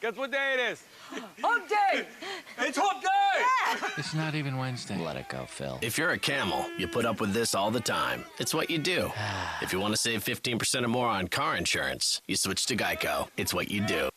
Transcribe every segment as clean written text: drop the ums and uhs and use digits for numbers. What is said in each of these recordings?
Guess what day it is? Hump day! It's hump day! It's not even Wednesday. Let it go, Phil. If you're a camel, you put up with this all the time. It's what you do. If you want to save 15% or more on car insurance, you switch to Geico. It's what you do.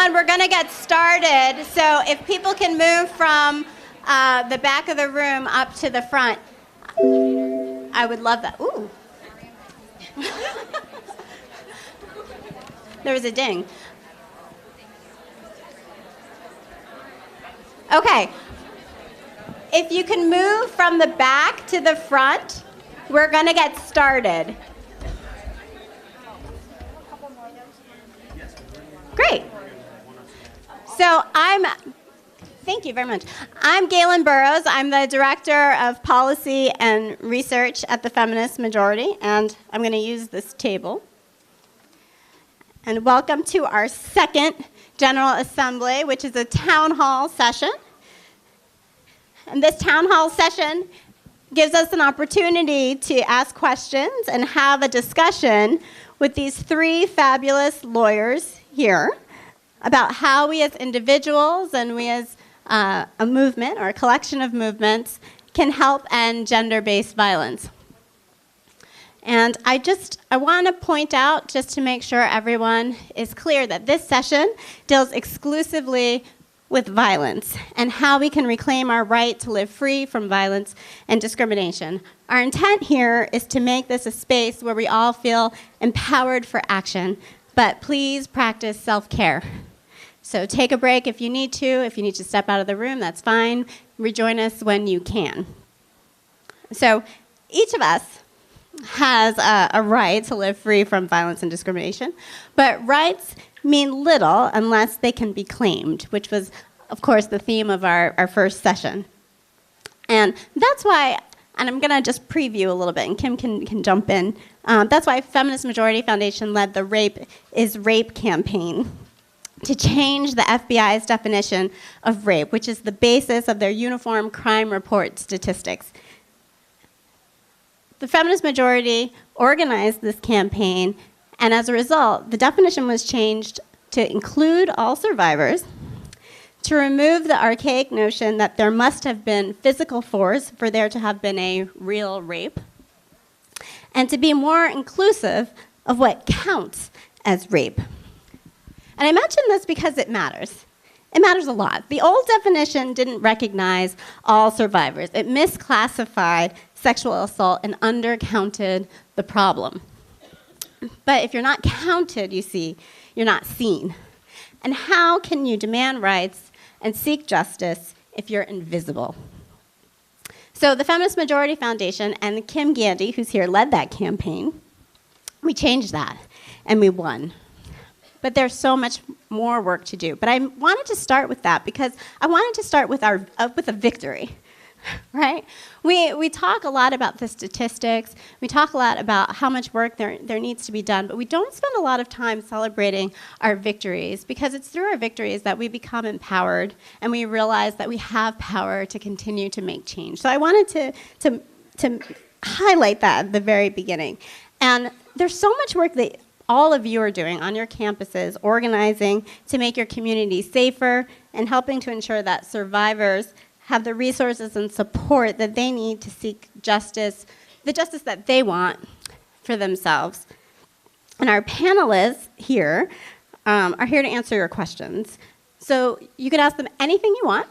everyone, we're going to get started. So if people can move from the back of the room up to the front, I would love that. Ooh. There was a ding. Okay. If you can move from the back to the front, we're going to get started. Great. So thank you very much. I'm Galen Burrows. I'm the Director of Policy and Research at the Feminist Majority, and I'm going to use this table. And welcome to our second General Assembly, which is a town hall session. And this town hall session gives us an opportunity to ask questions and have a discussion with these three fabulous lawyers here about how we as individuals and we as a movement or a collection of movements can help end gender-based violence. And I want to point out, just to make sure everyone is clear, that this session deals exclusively with violence and how we can reclaim our right to live free from violence and discrimination. Our intent here is to make this a space where we all feel empowered for action, but please practice self-care. So take a break if you need to. If you need to step out of the room, that's fine. Rejoin us when you can. So each of us has a right to live free from violence and discrimination, but rights mean little unless they can be claimed, which was, of course, the theme of our first session. And that's why, and I'm going to just preview a little bit, and Kim can jump in. That's why Feminist Majority Foundation led the Rape is Rape campaign to change the FBI's definition of rape, which is the basis of their Uniform Crime Report statistics. The Feminist Majority organized this campaign, and as a result, the definition was changed to include all survivors, to remove the archaic notion that there must have been physical force for there to have been a real rape, and to be more inclusive of what counts as rape. And I mention this because it matters. It matters a lot. The old definition didn't recognize all survivors. It misclassified sexual assault and undercounted the problem. But if you're not counted, you see, you're not seen. And how can you demand rights and seek justice if you're invisible? So the Feminist Majority Foundation and Kim Gandy, who's here, led that campaign. We changed that, and we won. But there's so much more work to do. But I wanted to start with that because I wanted to start with a victory, right? We talk a lot about the statistics. We talk a lot about how much work there needs to be done, but we don't spend a lot of time celebrating our victories, because it's through our victories that we become empowered and we realize that we have power to continue to make change. So I wanted to highlight that at the very beginning. And there's so much work that all of you are doing on your campuses, organizing to make your community safer and helping to ensure that survivors have the resources and support that they need to seek justice, the justice that they want for themselves. And our panelists here are here to answer your questions. So you can ask them anything you want.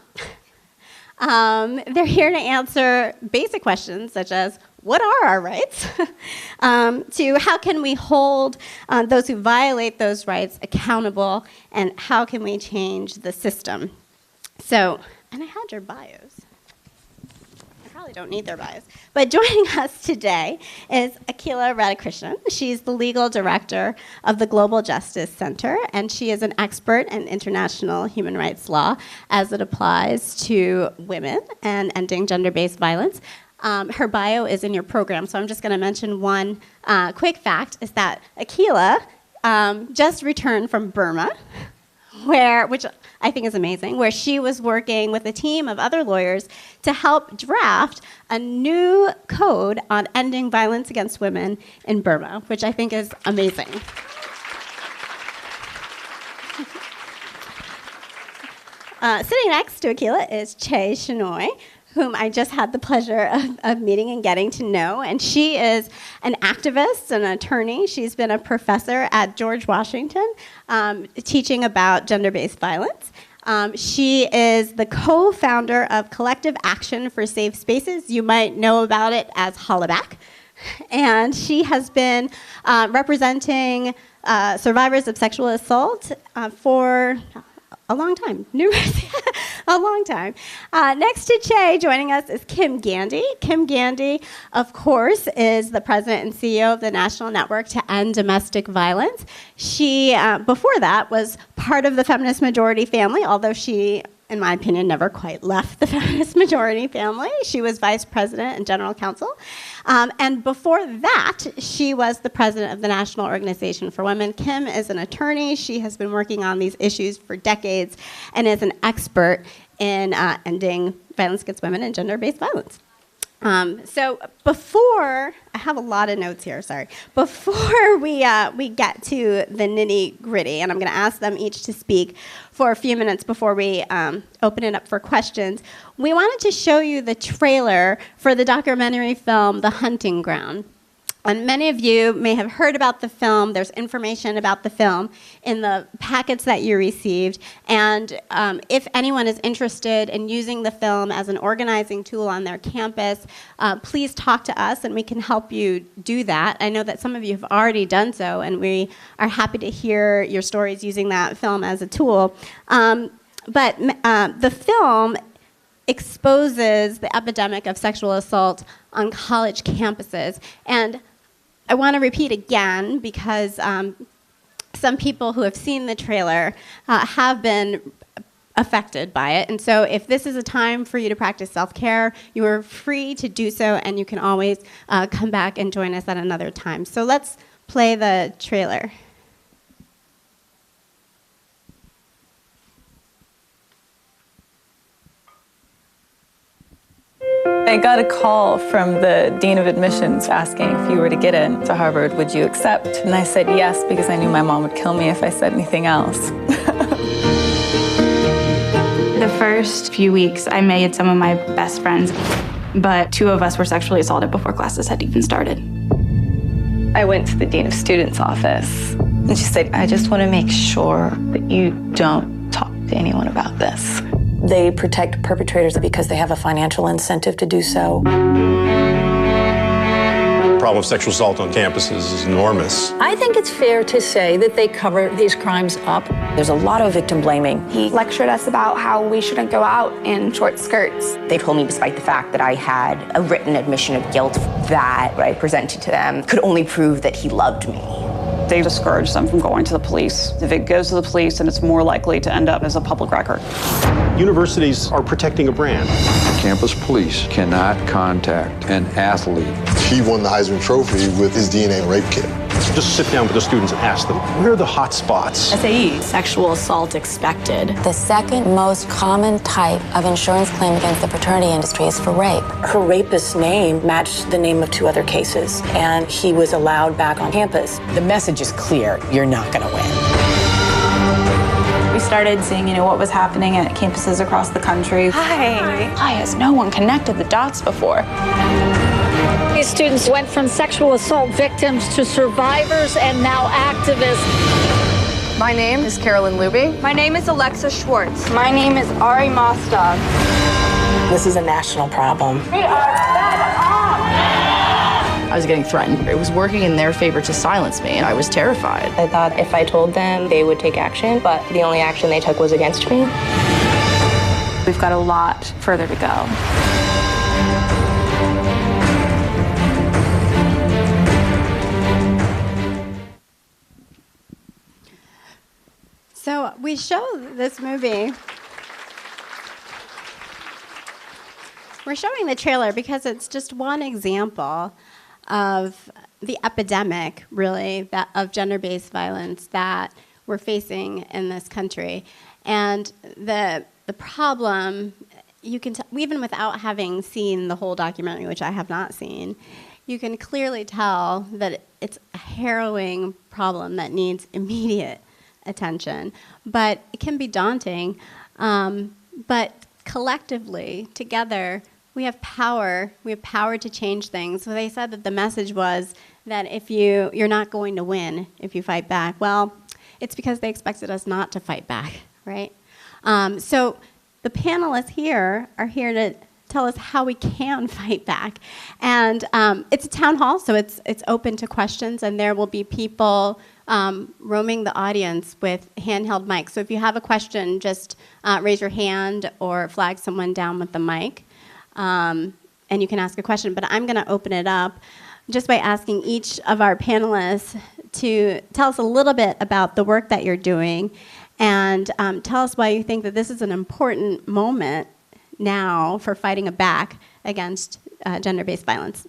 They're here to answer basic questions such as, what are our rights? To how can we hold those who violate those rights accountable, and how can we change the system? So, and I had your bios. I probably don't need their bios. But joining us today is Akila Radhakrishnan. She's the legal director of the Global Justice Center, and she is an expert in international human rights law as it applies to women and ending gender-based violence. Her bio is in your program, so I'm just going to mention one quick fact, is that Akila just returned from Burma, which I think is amazing, where she was working with a team of other lawyers to help draft a new code on ending violence against women in Burma, which I think is amazing. Sitting next to Akila is Che Shenoy, whom I just had the pleasure of meeting and getting to know. And she is an activist, an attorney. She's been a professor at George Washington, teaching about gender-based violence. She is the co-founder of Collective Action for Safe Spaces. You might know about it as Hollaback. And she has been representing survivors of sexual assault for a long time, a long time. Next to Che, joining us is Kim Gandy. Kim Gandy, of course, is the president and CEO of the National Network to End Domestic Violence. She, before that, was part of the feminist majority family, although she, in my opinion, never quite left the feminist majority family. She was vice president and general counsel. And before that, she was the president of the National Organization for Women. Kim is an attorney. She has been working on these issues for decades and is an expert in ending violence against women and gender-based violence. So before, I have a lot of notes here, sorry. Before we get to the nitty-gritty, and I'm going to ask them each to speak for a few minutes before we open it up for questions, we wanted to show you the trailer for the documentary film, The Hunting Ground. And many of you may have heard about the film. There's information about the film in the packets that you received. And if anyone is interested in using the film as an organizing tool on their campus, please talk to us and we can help you do that. I know that some of you have already done so, and we are happy to hear your stories using that film as a tool. But the film exposes the epidemic of sexual assault on college campuses. And I want to repeat again because some people who have seen the trailer have been affected by it. And so if this is a time for you to practice self-care, you are free to do so, and you can always come back and join us at another time. So let's play the trailer. I got a call from the Dean of Admissions asking if you were to get into Harvard, would you accept? And I said yes, because I knew my mom would kill me if I said anything else. The first few weeks, I made some of my best friends, but 2 of us were sexually assaulted before classes had even started. I went to the Dean of Students' office, and she said, I just want to make sure that you don't talk to anyone about this. They protect perpetrators because they have a financial incentive to do so. The problem of sexual assault on campuses is enormous. I think it's fair to say that they cover these crimes up. There's a lot of victim blaming. He lectured us about how we shouldn't go out in short skirts. They told me, despite the fact that I had a written admission of guilt, that what I presented to them could only prove that he loved me. They discourage them from going to the police. If it goes to the police, then it's more likely to end up as a public record. Universities are protecting a brand. Campus police cannot contact an athlete. He won the Heisman Trophy with his DNA rape kit. Just sit down with the students and ask them, where are the hot spots? SAE, sexual assault expected. The second most common type of insurance claim against the fraternity industry is for rape. Her rapist's name matched the name of 2 other cases, and he was allowed back on campus. The message is clear. You're not going to win. We started seeing, what was happening at campuses across the country. Why has no one connected the dots before? These students went from sexual assault victims to survivors and now activists. My name is Carolyn Luby. My name is Alexa Schwartz. My name is Ari Mostov. This is a national problem. We are fed up! I was getting threatened. It was working in their favor to silence me, and I was terrified. I thought if I told them, they would take action, but the only action they took was against me. We've got a lot further to go. So we show this movie. We're showing the trailer because it's just one example of the epidemic, really, of gender-based violence that we're facing in this country. And the problem, you can even without having seen the whole documentary, which I have not seen, you can clearly tell that it's a harrowing problem that needs immediate attention. But it can be daunting. But collectively, together, we have power. We have power to change things. So they said that the message was that if you're not going to win if you fight back. Well, it's because they expected us not to fight back, right? So the panelists here are here to tell us how we can fight back. And it's a town hall, so it's open to questions, and there will be people roaming the audience with handheld mics. So if you have a question, just raise your hand or flag someone down with the mic, and you can ask a question. But I'm going to open it up just by asking each of our panelists to tell us a little bit about the work that you're doing, and tell us why you think that this is an important moment now for fighting back against gender-based violence.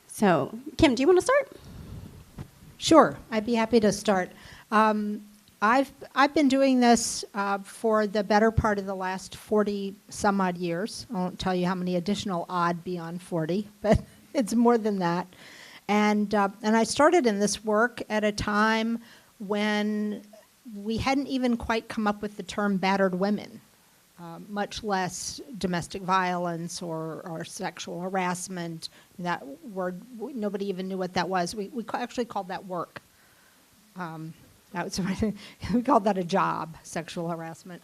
So, Kim, do you want to start? Sure, I'd be happy to start. I've been doing this for the better part of the last 40 some odd years. I won't tell you how many additional odd beyond 40, but it's more than that. And I started in this work at a time when we hadn't even quite come up with the term battered women, much less domestic violence or sexual harassment. That word, nobody even knew what that was. We actually called that work. We called that a job, sexual harassment.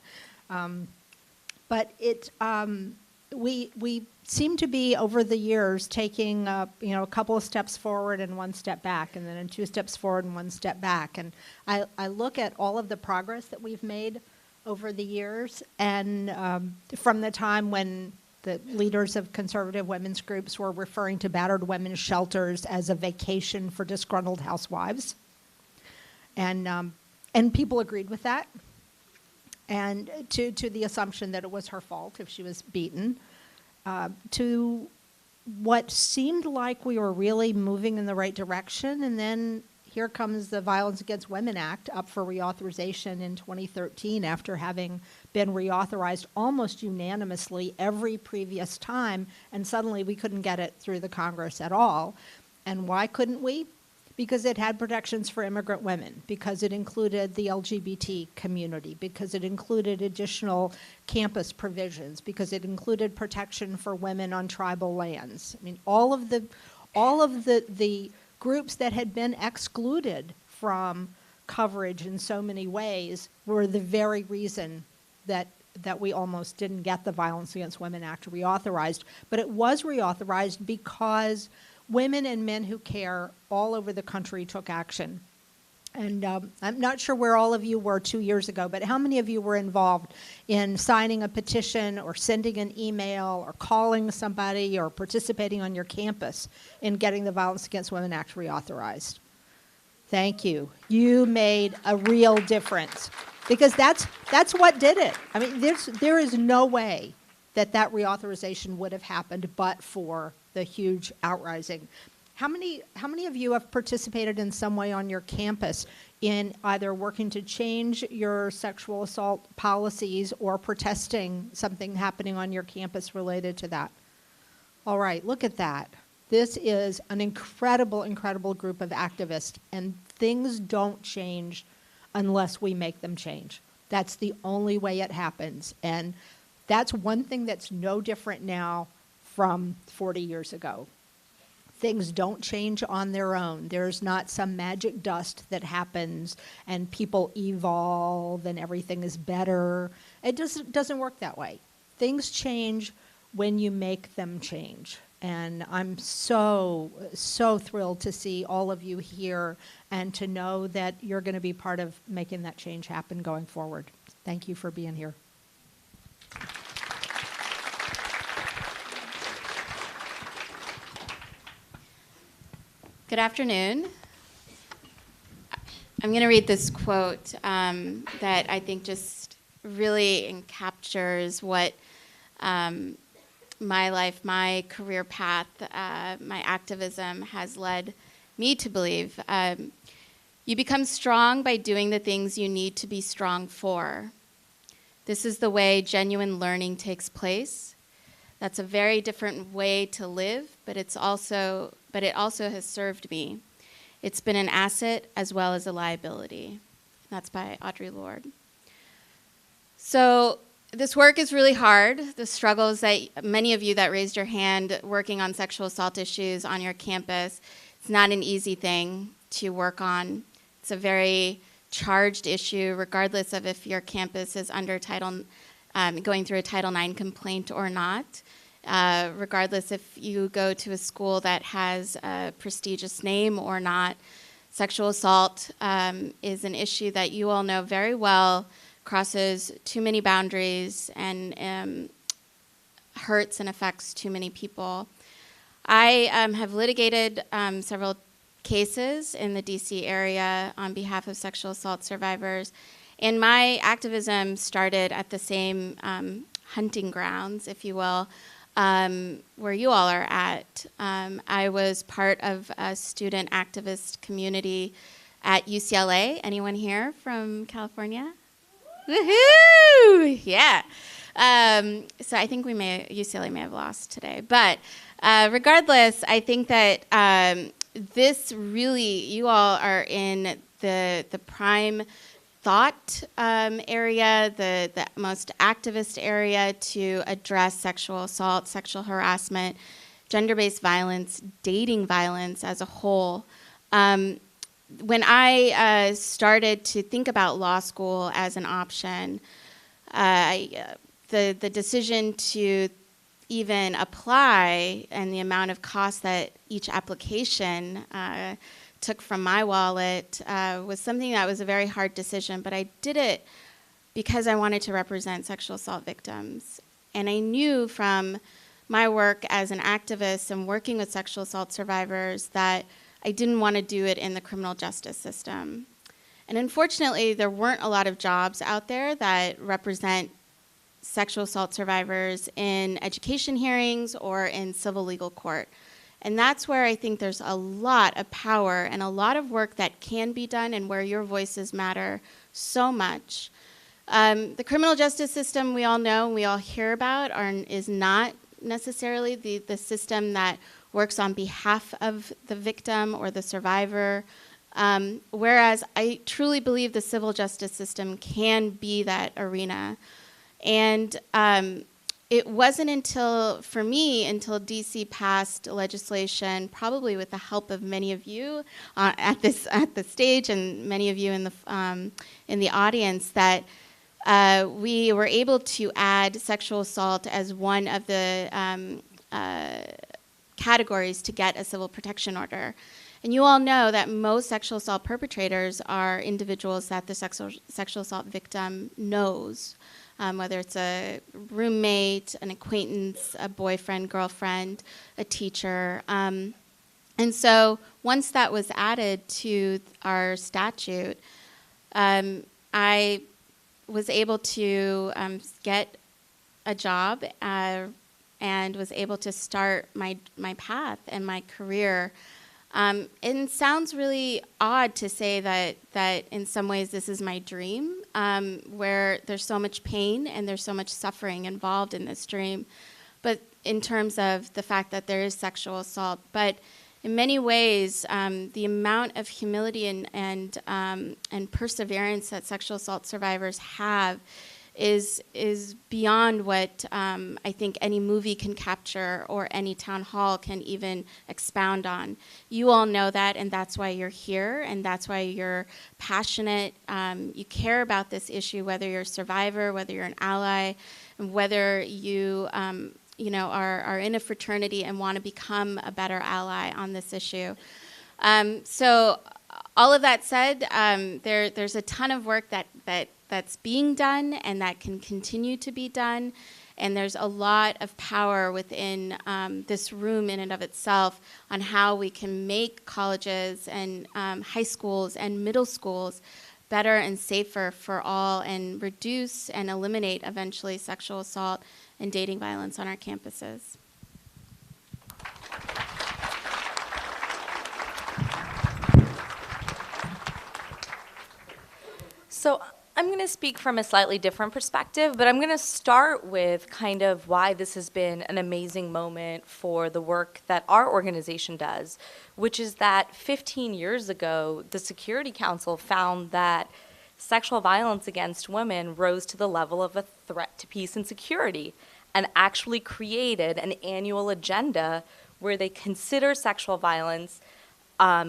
But we seem to be, over the years, taking a couple of steps forward and one step back, and then 2 steps forward and 1 step back. And I look at all of the progress that we've made over the years, and from the time when the leaders of conservative women's groups were referring to battered women's shelters as a vacation for disgruntled housewives, and people agreed with that, and to the assumption that it was her fault if she was beaten, to what seemed like we were really moving in the right direction, and then here comes the Violence Against Women Act up for reauthorization in 2013 after having been reauthorized almost unanimously every previous time, and suddenly we couldn't get it through the Congress at all. And why couldn't we? Because it had protections for immigrant women, because it included the LGBT community, because it included additional campus provisions, because it included protection for women on tribal lands. I mean, all of the groups that had been excluded from coverage in so many ways were the very reason that we almost didn't get the Violence Against Women Act reauthorized. But it was reauthorized because women and men who care all over the country took action. And I'm not sure where all of you were 2 years ago, but how many of you were involved in signing a petition or sending an email or calling somebody or participating on your campus in getting the Violence Against Women Act reauthorized? Thank you. You made a real difference, because that's what did it. I mean, there is no way that reauthorization would have happened but for the huge outrising. How many of you have participated in some way on your campus in either working to change your sexual assault policies or protesting something happening on your campus related to that? All right, look at that. This is an incredible, incredible group of activists, and things don't change unless we make them change. That's the only way it happens. And that's one thing that's no different now from 40 years ago. Things don't change on their own. There's not some magic dust that happens and people evolve and everything is better. It doesn't work that way. Things change when you make them change. And I'm so, so thrilled to see all of you here and to know that you're going to be part of making that change happen going forward. Thank you for being here. Good afternoon. I'm going to read this quote that I think just really captures what my life, my career path, my activism has led me to believe. You become strong by doing the things you need to be strong for. This is the way genuine learning takes place. That's a very different way to live, but it also has served me. It's been an asset as well as a liability. That's by Audre Lorde. So This work is really hard. The struggles that many of you that raised your hand working on sexual assault issues on your campus, it's not an easy thing to work on. It's a very charged issue, regardless of if your campus is under going through a Title IX complaint or not. Regardless if you go to a school that has a prestigious name or not, sexual assault is an issue that you all know very well, crosses too many boundaries and hurts and affects too many people. I have litigated several cases in the DC area on behalf of sexual assault survivors, and my activism started at the same hunting grounds, if you will, where you all are at. I was part of a student activist community at UCLA. Anyone here from California? Woohoo! Yeah. So I think UCLA may have lost today. But regardless, I think that this really, you all are in the prime thought area, the most activist area to address sexual assault, sexual harassment, gender-based violence, dating violence as a whole. When I started to think about law school as an option, the decision to even apply and the amount of cost that each application took from my wallet was something that was a very hard decision, but I did it because I wanted to represent sexual assault victims. And I knew from my work as an activist and working with sexual assault survivors that I didn't want to do it in the criminal justice system. And unfortunately, there weren't a lot of jobs out there that represent sexual assault survivors in education hearings or in civil legal court. And that's where I think there's a lot of power and a lot of work that can be done and where your voices matter so much. The criminal justice system we all know and we all hear about is not necessarily the system that works on behalf of the victim or the survivor, whereas I truly believe the civil justice system can be that arena. And it wasn't until DC passed legislation, probably with the help of many of you at the stage and many of you in the audience, that we were able to add sexual assault as one of the categories to get a civil protection order. And you all know that most sexual assault perpetrators are individuals that the sexual assault victim knows. Whether it's a roommate, an acquaintance, a boyfriend, girlfriend, a teacher. And so once that was added to our statute, I was able to get a job and was able to start my path and my career. It sounds really odd to say that in some ways this is my dream, where there's so much pain and there's so much suffering involved in this dream, but in terms of the fact that there is sexual assault. But in many ways, the amount of humility and perseverance that sexual assault survivors have is beyond what I think any movie can capture or any town hall can even expound on. You all know that, and that's why you're here, and that's why you're passionate. You care about this issue, whether you're a survivor, whether you're an ally, and whether you are in a fraternity and want to become a better ally on this issue. So all of that said, there's a ton of work that's being done and that can continue to be done. And there's a lot of power within this room in and of itself on how we can make colleges and high schools and middle schools better and safer for all and reduce and eliminate eventually sexual assault and dating violence on our campuses. So I'm going to speak from a slightly different perspective, but I'm going to start with kind of why this has been an amazing moment for the work that our organization does, which is that 15 years ago, the Security Council found that sexual violence against women rose to the level of a threat to peace and security, and actually created an annual agenda where they consider sexual violence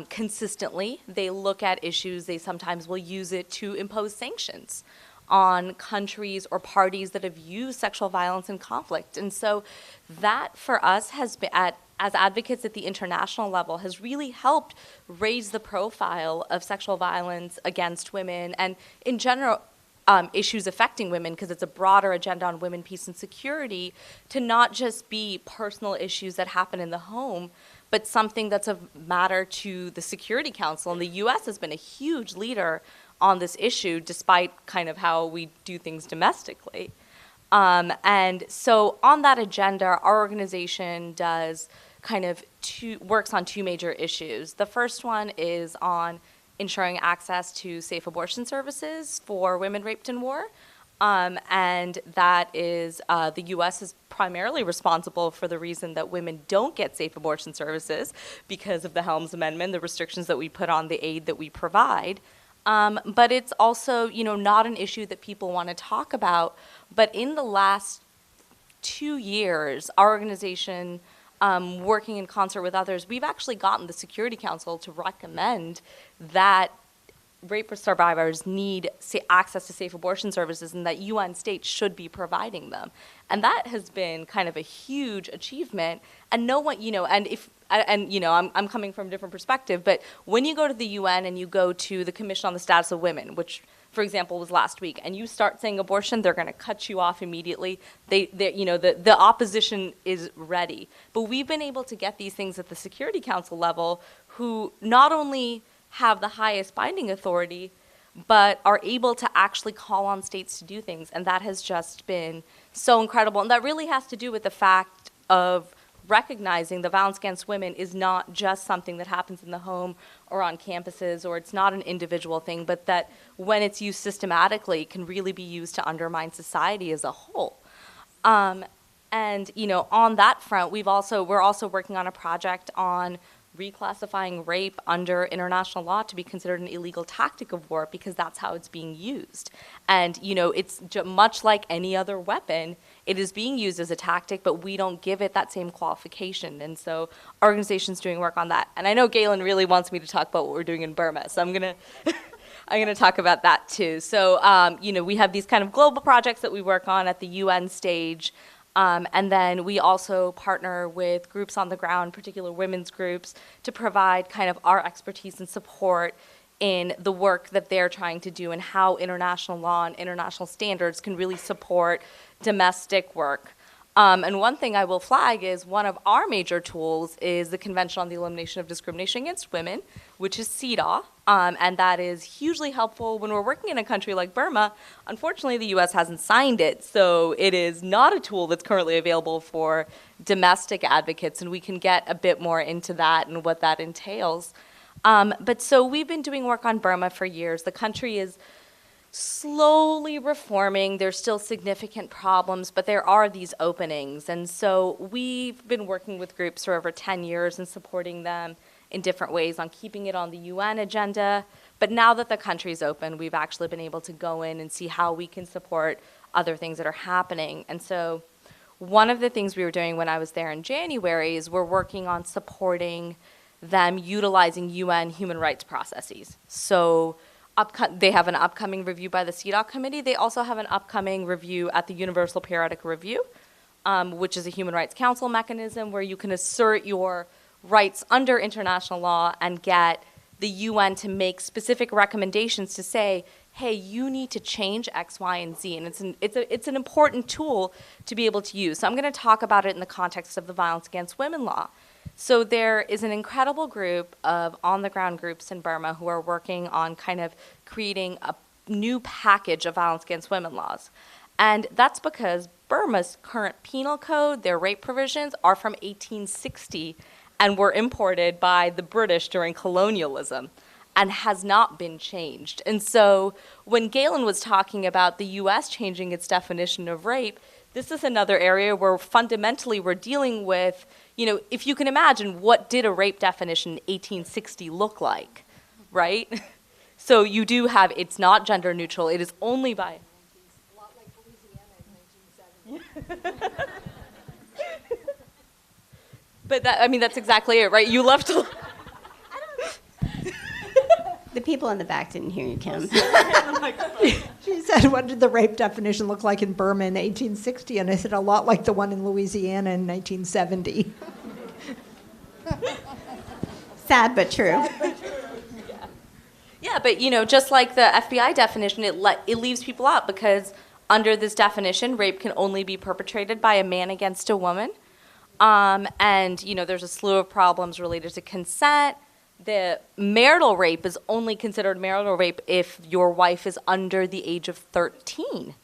consistently. They look at issues, they sometimes will use it to impose sanctions on countries or parties that have used sexual violence in conflict. And so that for us has been, as advocates at the international level, has really helped raise the profile of sexual violence against women and in general issues affecting women, because it's a broader agenda on women, peace, and security, to not just be personal issues that happen in the home, but something that's of matter to the Security Council. And the U.S. has been a huge leader on this issue, despite kind of how we do things domestically. And so on that agenda, our organization does kind of works on two major issues. The first one is on ensuring access to safe abortion services for women raped in war. And that is, the U.S. is primarily responsible for the reason that women don't get safe abortion services because of the Helms Amendment, the restrictions that we put on the aid that we provide. But it's also, not an issue that people want to talk about. But in the last 2 years, our organization, working in concert with others, we've actually gotten the Security Council to recommend that rape survivors need access to safe abortion services and that UN states should be providing them. And that has been kind of a huge achievement. And no one, I'm coming from a different perspective, but when you go to the UN and you go to the Commission on the Status of Women, which, for example, was last week, and you start saying abortion, they're going to cut you off immediately. The opposition is ready. But we've been able to get these things at the Security Council level, who not only have the highest binding authority, but are able to actually call on states to do things. And that has just been so incredible. And that really has to do with the fact of recognizing the violence against women is not just something that happens in the home or on campuses, or it's not an individual thing, but that when it's used systematically, it can really be used to undermine society as a whole. And on that front, we're also working on a project on reclassifying rape under international law to be considered an illegal tactic of war, because that's how it's being used. And, it's much like any other weapon, it is being used as a tactic, but we don't give it that same qualification. And so our organization's doing work on that. And I know Galen really wants me to talk about what we're doing in Burma, so I'm going to talk about that too. So, we have these kind of global projects that we work on at the UN stage. And then we also partner with groups on the ground, particular women's groups, to provide kind of our expertise and support in the work that they're trying to do and how international law and international standards can really support domestic work. And one thing I will flag is one of our major tools is the Convention on the Elimination of Discrimination Against Women, which is CEDAW, and that is hugely helpful when we're working in a country like Burma. Unfortunately, the U.S. hasn't signed it, so it is not a tool that's currently available for domestic advocates, and we can get a bit more into that and what that entails. But so we've been doing work on Burma for years. The country is slowly reforming. There's still significant problems, but there are these openings. And so we've been working with groups for over 10 years and supporting them in different ways on keeping it on the UN agenda. But now that the country's open, we've actually been able to go in and see how we can support other things that are happening. And so one of the things we were doing when I was there in January is we're working on supporting them utilizing UN human rights processes. So they have an upcoming review by the CEDAW committee. They also have an upcoming review at the Universal Periodic Review, which is a human rights council mechanism where you can assert your rights under international law and get the UN to make specific recommendations to say, hey, you need to change X, Y, and Z. And it's an important tool to be able to use. So I'm going to talk about it in the context of the Violence Against Women law. So there is an incredible group of on-the-ground groups in Burma who are working on kind of creating a new package of violence against women laws. And that's because Burma's current penal code, their rape provisions, are from 1860 and were imported by the British during colonialism and has not been changed. And so when Galen was talking about the U.S. changing its definition of rape, this is another area where fundamentally we're dealing with, if you can imagine, what did a rape definition in 1860 look like, right? So you do have, it's not gender neutral, it is only by. But that, I mean, that's exactly it, right? You love to. The people in the back didn't hear you, Kim. She said, what did the rape definition look like in Burma in 1860? And I said, a lot like the one in Louisiana in 1970. Sad but true. Yeah, but you know, just like the FBI definition, it leaves people out because under this definition, rape can only be perpetrated by a man against a woman. And you know, there's a slew of problems related to consent. The marital rape is only considered marital rape if your wife is under the age of 13.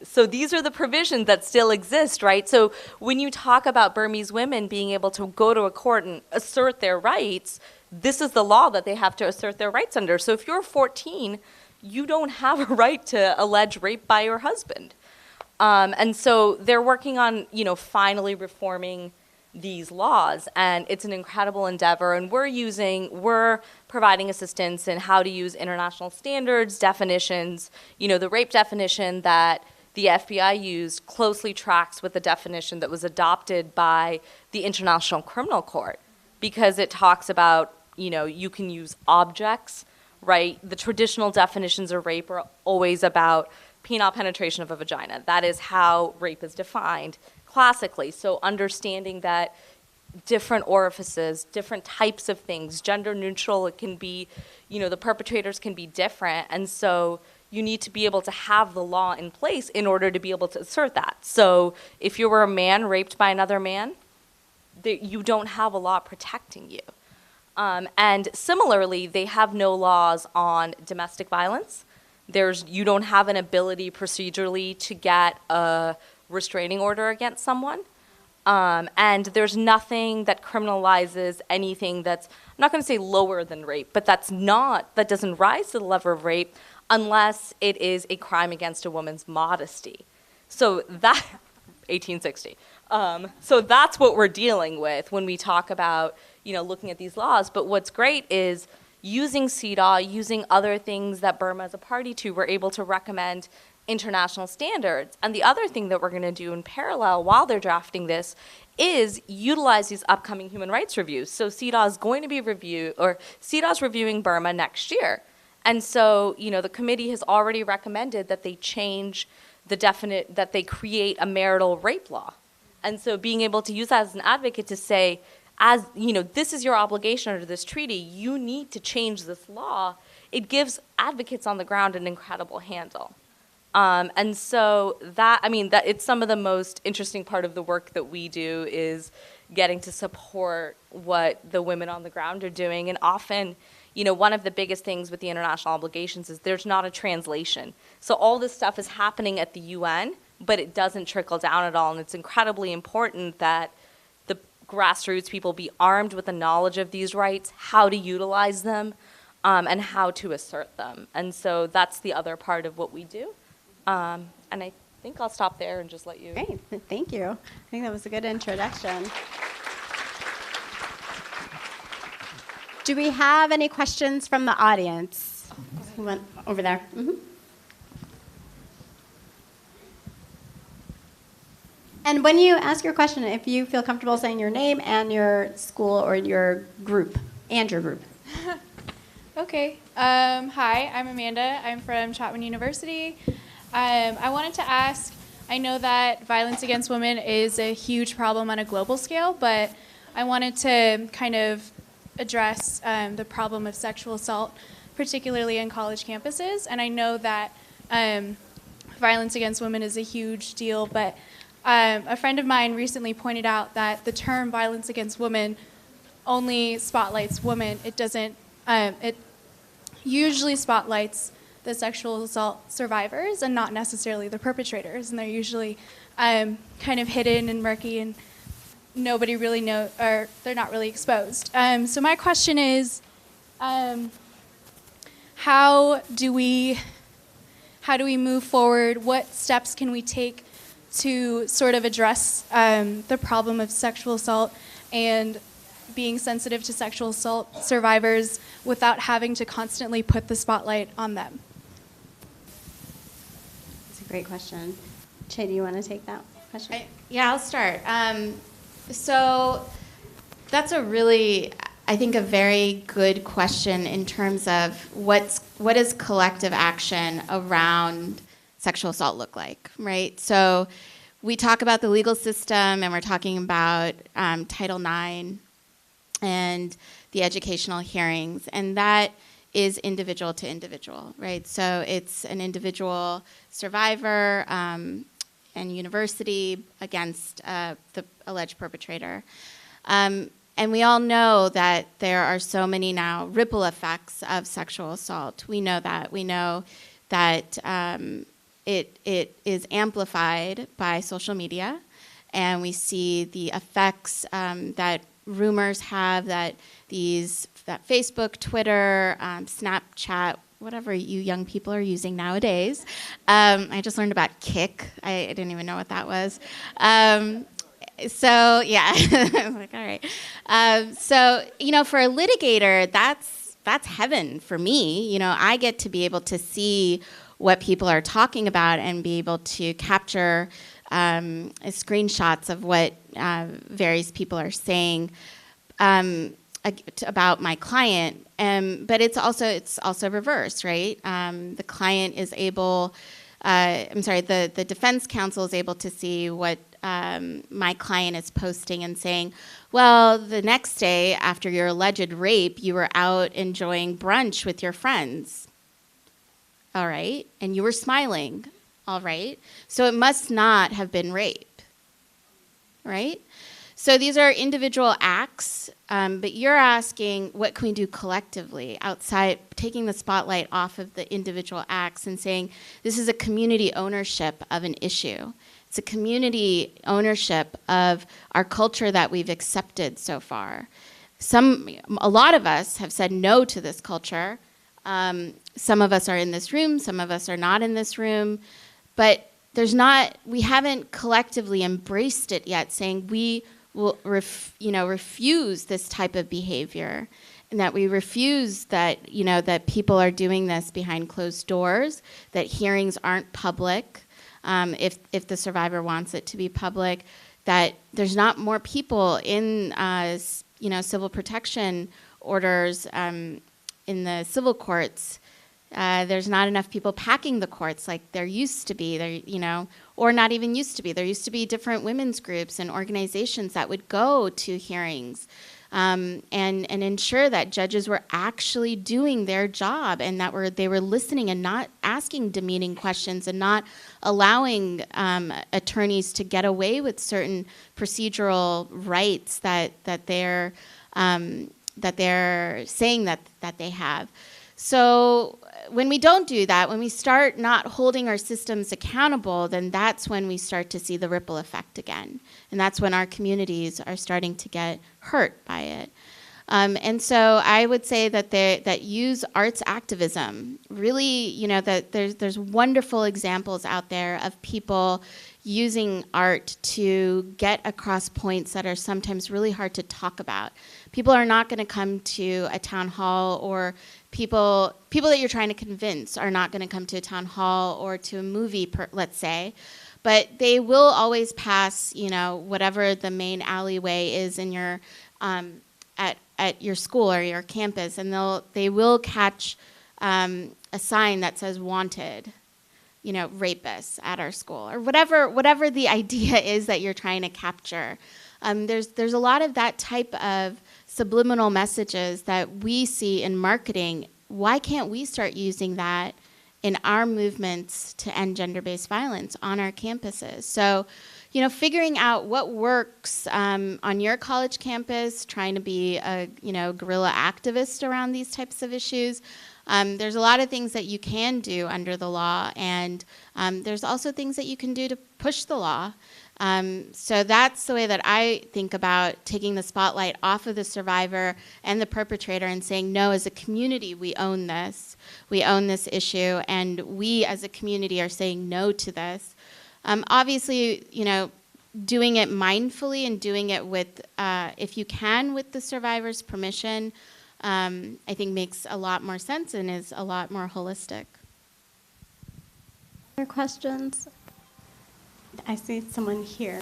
So these are the provisions that still exist, right? So when you talk about Burmese women being able to go to a court and assert their rights, this is the law that they have to assert their rights under. So if you're 14, you don't have a right to allege rape by your husband. And so they're working on, you know, finally reforming these laws, and it's an incredible endeavor, and we're providing assistance in how to use international standards, definitions. You know, the rape definition that the FBI used closely tracks with the definition that was adopted by the International Criminal Court, because it talks about, you know, you can use objects, right? The traditional definitions of rape are always about penile penetration of a vagina. That is how rape is defined classically. So understanding that different orifices, different types of things, gender neutral, it can be, you know, the perpetrators can be different. And so you need to be able to have the law in place in order to be able to assert that. So if you were a man raped by another man, you don't have a law protecting you. And similarly, they have no laws on domestic violence. You don't have an ability procedurally to get a restraining order against someone. And there's nothing that criminalizes anything that's, I'm not going to say lower than rape, but that doesn't rise to the level of rape unless it is a crime against a woman's modesty. So that, 1860. So that's what we're dealing with when we talk about, you know, looking at these laws. But what's great is using CEDAW, using other things that Burma is a party to, we're able to recommend international standards. And the other thing that we're going to do in parallel while they're drafting this is utilize these upcoming human rights reviews. So CEDAW is going to be CEDAW's reviewing Burma next year. And so, you know, the committee has already recommended that they change that they create a marital rape law. And so being able to use that as an advocate to say, as you know, this is your obligation under this treaty, you need to change this law, it gives advocates on the ground an incredible handle. And so that it's some of the most interesting part of the work that we do is getting to support what the women on the ground are doing. And often, you know, one of the biggest things with the international obligations is there's not a translation. So all this stuff is happening at the UN, but it doesn't trickle down at all. And it's incredibly important that the grassroots people be armed with the knowledge of these rights, how to utilize them, and how to assert them. And so that's the other part of what we do. And I think I'll stop there and just let you. Great, thank you. I think that was a good introduction. Do we have any questions from the audience? We went over there. Mm-hmm. And when you ask your question, if you feel comfortable saying your name and your school or your group, and your group. Okay. Hi, I'm Amanda. I'm from Chapman University. I wanted to ask, I know that violence against women is a huge problem on a global scale, but I wanted to kind of address the problem of sexual assault, particularly in college campuses. And I know that violence against women is a huge deal, but a friend of mine recently pointed out that the term violence against women only spotlights women. It doesn't, it usually spotlights the sexual assault survivors and not necessarily the perpetrators. And they're usually kind of hidden and murky and nobody really knows, or they're not really exposed. So my question is, how do we move forward? What steps can we take to sort of address the problem of sexual assault and being sensitive to sexual assault survivors without having to constantly put the spotlight on them? That's a great question. Che, do you want to take that question? Yeah, I'll start. So that's a really, I think, a very good question in terms of what does collective action around sexual assault look like, right? So we talk about the legal system, and we're talking about Title IX and the educational hearings, and that is individual to individual, right? So it's an individual survivor and university against the alleged perpetrator. And we all know that there are so many now ripple effects of sexual assault. We know that. We know that it is amplified by social media, and we see the effects that rumors have, that Facebook, Twitter, Snapchat, whatever you young people are using nowadays. I just learned about Kik. I didn't even know what that was. So yeah, I was like, all right. So for a litigator, that's heaven for me. I get to be able to see what people are talking about and be able to capture screenshots of what various people are saying about my client. But it's also reverse, right? The client is able, the defense counsel is able to see what my client is posting and saying, well, the next day after your alleged rape, you were out enjoying brunch with your friends. All right. And you were smiling. All right. So it must not have been rape. Right? So these are individual acts, but you're asking, what can we do collectively outside, taking the spotlight off of the individual acts and saying, this is a community ownership of an issue. It's a community ownership of our culture that we've accepted so far. A lot of us have said no to this culture. Some of us are in this room, some of us are not in this room, but we haven't collectively embraced it yet, saying we will refuse this type of behavior, and that we refuse that that people are doing this behind closed doors, that hearings aren't public, if the survivor wants it to be public, that there's not more people in civil protection orders in the civil courts. There's not enough people packing the courts like there used to be, or not even used to be. There used to be different women's groups and organizations that would go to hearings and ensure that judges were actually doing their job, and that they were listening and not asking demeaning questions and not allowing attorneys to get away with certain procedural rights that they're saying that they have. So when we don't do that, when we start not holding our systems accountable, then that's when we start to see the ripple effect again. And that's when our communities are starting to get hurt by it. And so I would say that use arts activism. Really, that there's wonderful examples out there of people using art to get across points that are sometimes really hard to talk about. People are not going to come to a town hall, or people that you're trying to convince are not going to come to a town hall or to a movie, let's say, but they will always pass, whatever the main alleyway is in your at your school or your campus, and they will catch a sign that says "wanted," rapists at our school, or whatever the idea is that you're trying to capture. There's a lot of that type of subliminal messages that we see in marketing. Why can't we start using that in our movements to end gender-based violence on our campuses? So, figuring out what works on your college campus, trying to be a guerrilla activist around these types of issues. There's a lot of things that you can do under the law, and there's also things that you can do to push the law. So that's the way that I think about taking the spotlight off of the survivor and the perpetrator and saying, no, as a community, we own this. We own this issue, and we as a community are saying no to this. Obviously, doing it mindfully and doing it with, if you can, with the survivor's permission, I think makes a lot more sense and is a lot more holistic. Other questions? I see someone here.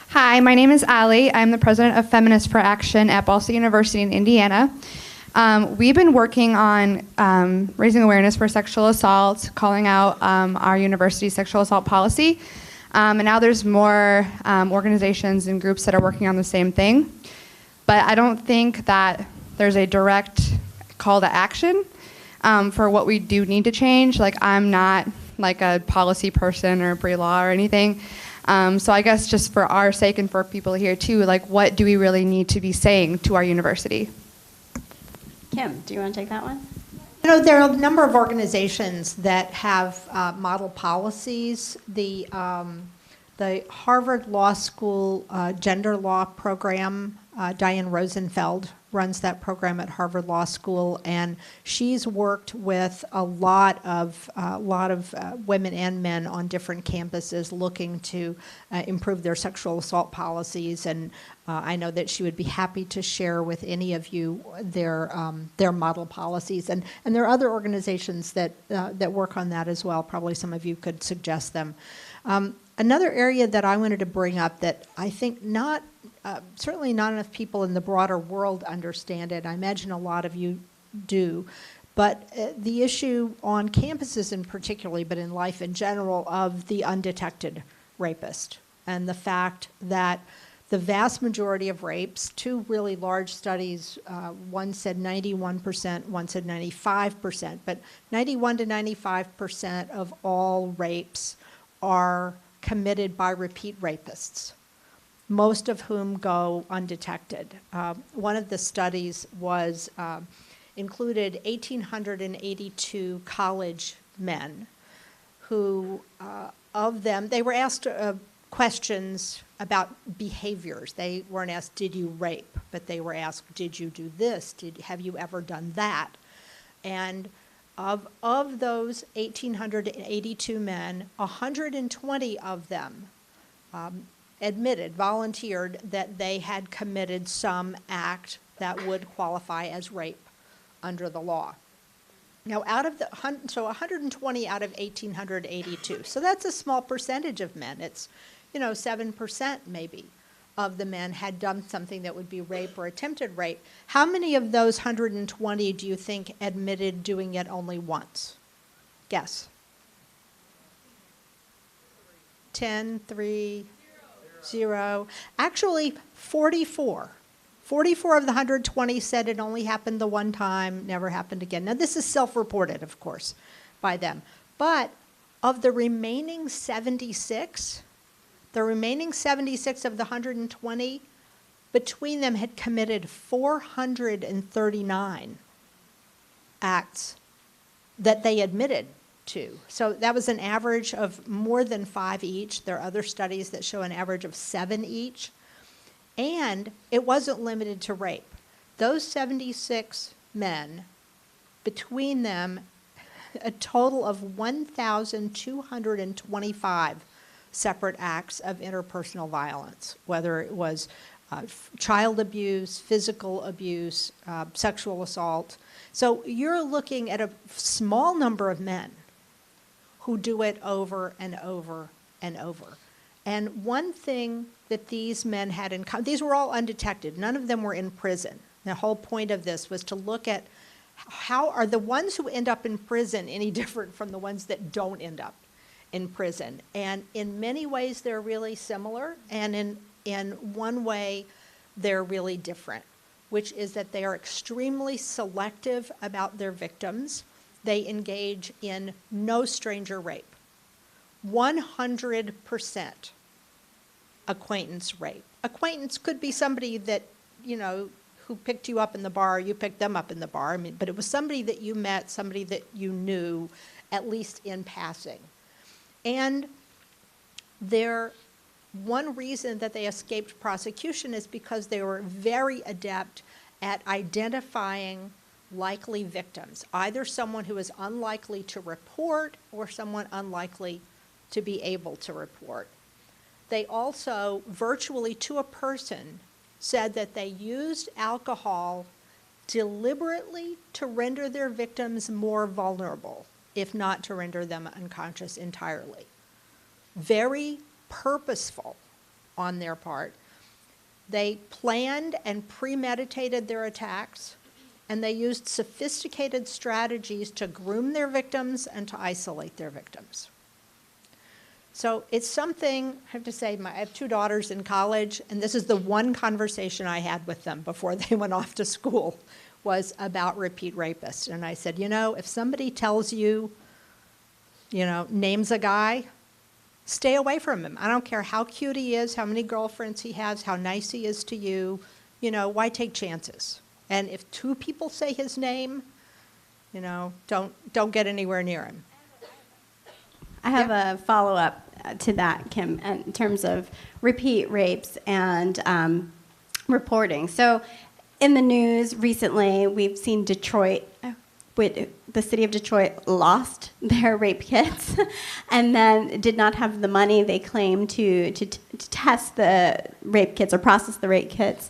Hi, my name is Allie. I'm the president of Feminists for Action at Ball State University in Indiana. We've been working on raising awareness for sexual assault, calling out our university's sexual assault policy. And now there's more organizations and groups that are working on the same thing. But I don't think that there's a direct call to action for what we do need to change. Like, I'm not like a policy person or pre-law or anything. So I guess just for our sake and for people here too, like, what do we really need to be saying to our university? Kim, do you want to take that one? You know, there are a number of organizations that have model policies. The Harvard Law School Gender Law Program, Diane Rosenfeld runs that program at Harvard Law School, and she's worked with a lot of women and men on different campuses looking to improve their sexual assault policies. And I know that she would be happy to share with any of you their model policies. And there are other organizations that work on that as well. Probably some of you could suggest them. Another area that I wanted to bring up that I think certainly not enough people in the broader world understand it. I imagine a lot of you do. But the issue on campuses in particular, but in life in general, of the undetected rapist, and the fact that the vast majority of rapes, two really large studies, one said 91%, one said 95%, but 91 to 95% of all rapes are committed by repeat rapists, most of whom go undetected. One of the studies included 1,882 college men who, of them, they were asked questions about behaviors. They weren't asked, did you rape? But they were asked, did you do this? Have you ever done that? And of those 1,882 men, 120 of them volunteered that they had committed some act that would qualify as rape under the law. Now, 120 out of 1,882. So that's a small percentage of men. It's, 7% maybe of the men had done something that would be rape or attempted rape. How many of those 120 do you think admitted doing it only once? Guess. 10, 3, 0. Actually, 44. 44 of the 120 said it only happened the one time, never happened again. Now, this is self-reported, of course, by them. But of the remaining 76, of the 120, between them had committed 439 acts that they admitted to. So that was an average of more than 5 each. There are other studies that show an average of 7 each. And it wasn't limited to rape. Those 76 men, between them, a total of 1,225 separate acts of interpersonal violence, whether it was child abuse, physical abuse, sexual assault. So you're looking at a small number of men who do it over and over and over. And one thing that these men had in common, these were all undetected. None of them were in prison. The whole point of this was to look at how are the ones who end up in prison any different from the ones that don't end up in prison. And in many ways, they're really similar. And in one way, they're really different, which is that they are extremely selective about their victims. They engage in no stranger rape. 100% acquaintance rape. Acquaintance could be somebody that, who picked you up in the bar, you picked them up in the bar. But it was somebody that you met, somebody that you knew, at least in passing. And one reason that they escaped prosecution is because they were very adept at identifying likely victims, either someone who is unlikely to report or someone unlikely to be able to report. They also, virtually to a person, said that they used alcohol deliberately to render their victims more vulnerable, if not to render them unconscious entirely. Very purposeful on their part. They planned and premeditated their attacks, and they used sophisticated strategies to groom their victims and to isolate their victims. So it's something, I have to say, I have 2 daughters in college, and this is the one conversation I had with them before they went off to school, was about repeat rapists. And I said, if somebody tells you, names a guy, stay away from him. I don't care how cute he is, how many girlfriends he has, how nice he is to you. Why take chances? And if 2 people say his name, don't get anywhere near him. I have a follow-up to that, Kim, in terms of repeat rapes and reporting. So in the news recently, we've seen Detroit, the city of Detroit lost their rape kits and then did not have the money they claimed to test the rape kits or process the rape kits.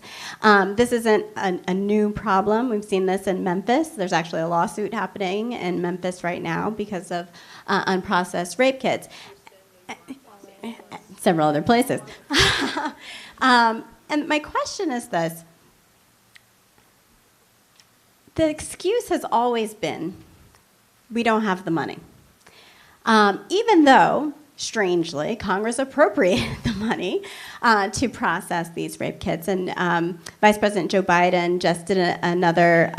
This isn't a new problem. We've seen this in Memphis. There's actually a lawsuit happening in Memphis right now because of unprocessed rape kits. Several other places. And my question is this. The excuse has always been, we don't have the money. Even though, strangely, Congress appropriated the money to process these rape kits. And Vice President Joe Biden just did another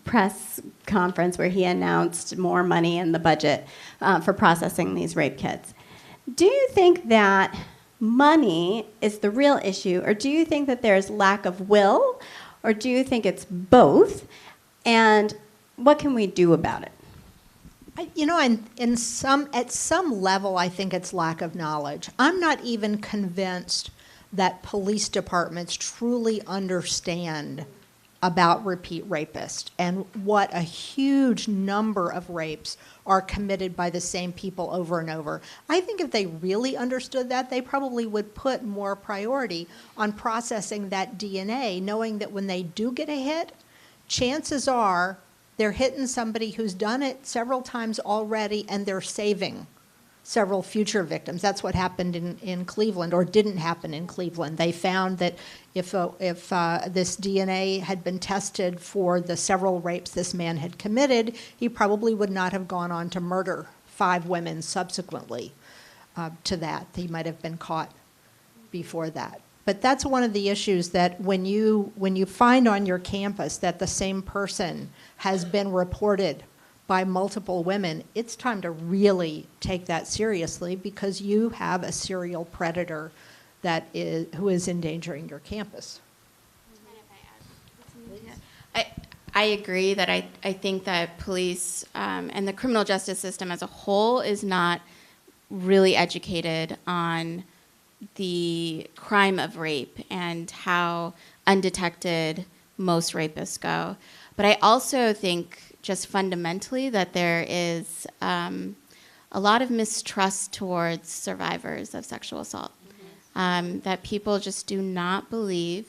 press conference where he announced more money in the budget for processing these rape kits. Do you think that money is the real issue, or do you think that there's lack of will, or do you think it's both? And what can we do about it? At some level, I think it's lack of knowledge. I'm not even convinced that police departments truly understand about repeat rapists and what a huge number of rapes are committed by the same people over and over. I think if they really understood that, they probably would put more priority on processing that DNA, knowing that when they do get a hit, chances are they're hitting somebody who's done it several times already and they're saving several future victims. That's what happened in Cleveland, or didn't happen in Cleveland. They found that if this DNA had been tested for the several rapes this man had committed, he probably would not have gone on to murder 5 women subsequently to that. He might have been caught before that. But that's one of the issues, that when you find on your campus that the same person has been reported by multiple women, it's time to really take that seriously, because you have a serial predator who is endangering your campus. I agree that I think that police and the criminal justice system as a whole is not really educated on the crime of rape and how undetected most rapists go. But I also think just fundamentally that there is a lot of mistrust towards survivors of sexual assault, that people just do not believe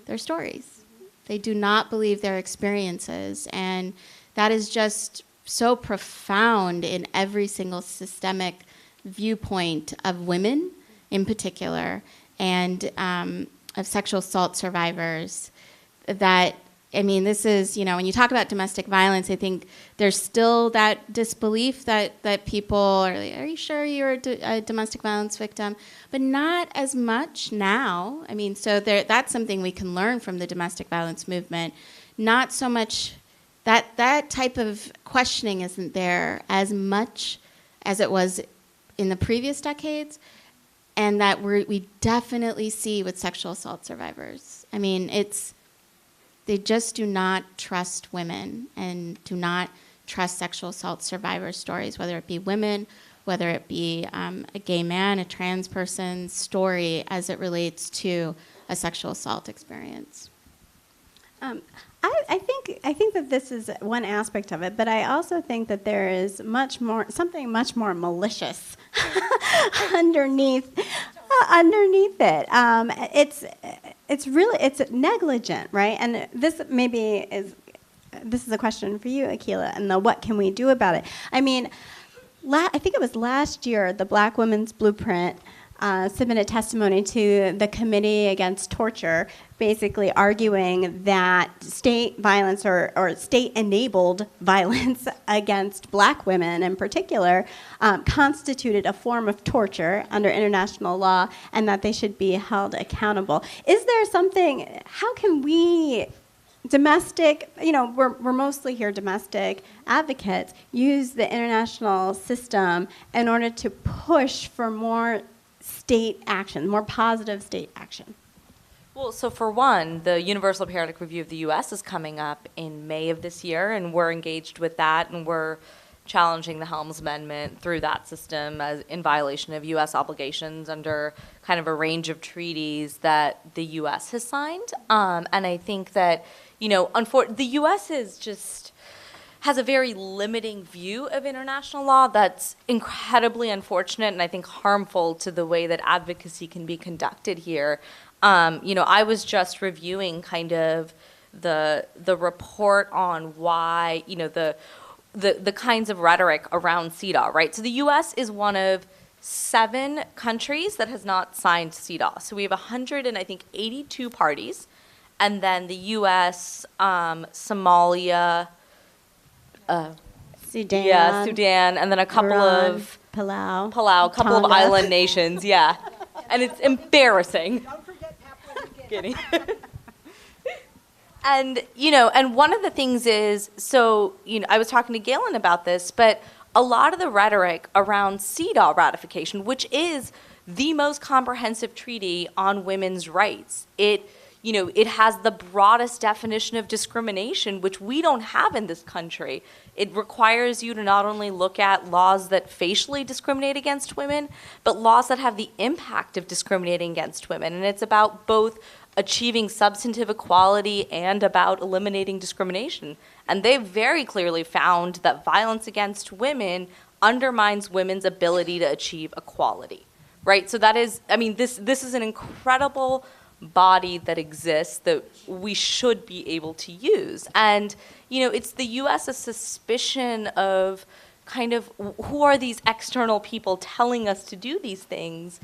their stories. They do not believe their experiences, and that is just so profound in every single systemic viewpoint of women in particular, and of sexual assault survivors, that, I mean, this is, when you talk about domestic violence, I think there's still that disbelief that people are like, are you sure you're a domestic violence victim? But not as much now. I mean, so that's something we can learn from the domestic violence movement. Not so much, that type of questioning isn't there as much as it was in the previous decades, and that we definitely see with sexual assault survivors. I mean, they just do not trust women and do not trust sexual assault survivor stories, whether it be women, whether it be a gay man, a trans person's story as it relates to a sexual assault experience. I think that this is one aspect of it, but I also think that there is something much more malicious underneath it. It's negligent, right? And this is a question for you, Akilah, and what can we do about it? I mean, I think it was last year, the Black Women's Blueprint submitted testimony to the Committee Against Torture, basically arguing that state violence or state-enabled violence against Black women in particular constituted a form of torture under international law, and that they should be held accountable. Is there something, how can we domestic, we're mostly here domestic advocates, use the international system in order to push for more state action, more positive state action? Well, so for one, the Universal Periodic Review of the U.S. is coming up in May of this year, and we're engaged with that, and we're challenging the Helms Amendment through that system as in violation of U.S. obligations under kind of a range of treaties that the U.S. has signed. And I think that, the U.S. has a very limiting view of international law that's incredibly unfortunate and I think harmful to the way that advocacy can be conducted here. I was just reviewing kind of the report on why, the kinds of rhetoric around CEDAW, right? So the U.S. is one of 7 countries that has not signed CEDAW. So we have 182 parties, and then the U.S., Somalia, Sudan, and then a couple Iran, of Palau, a couple Tonga. of island nations, yeah. And it's embarrassing. Don't forget Papua New Guinea. And one of the things is, I was talking to Galen about this, but a lot of the rhetoric around CEDAW ratification, which is the most comprehensive treaty on women's rights, it has the broadest definition of discrimination, which we don't have in this country. It requires you to not only look at laws that facially discriminate against women, but laws that have the impact of discriminating against women. And it's about both achieving substantive equality and about eliminating discrimination. And they've very clearly found that violence against women undermines women's ability to achieve equality, right? So that is, this is an incredible body that exists that we should be able to use. And, it's the U.S.'s suspicion of kind of who are these external people telling us to do these things.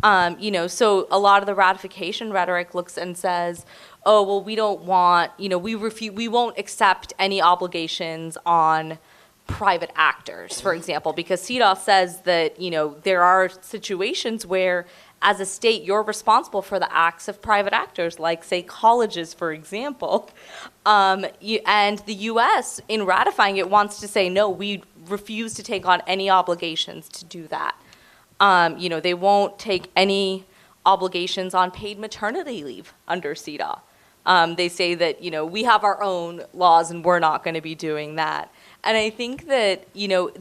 So a lot of the ratification rhetoric looks and says, oh, well, we don't want, we won't accept any obligations on private actors, for example, because CEDAW says that, there are situations where as a state, you're responsible for the acts of private actors, like, say, colleges, for example. And the U.S., in ratifying it, wants to say, no, we refuse to take on any obligations to do that. They won't take any obligations on paid maternity leave under CEDAW. They say that, we have our own laws and we're not going to be doing that. And I think that,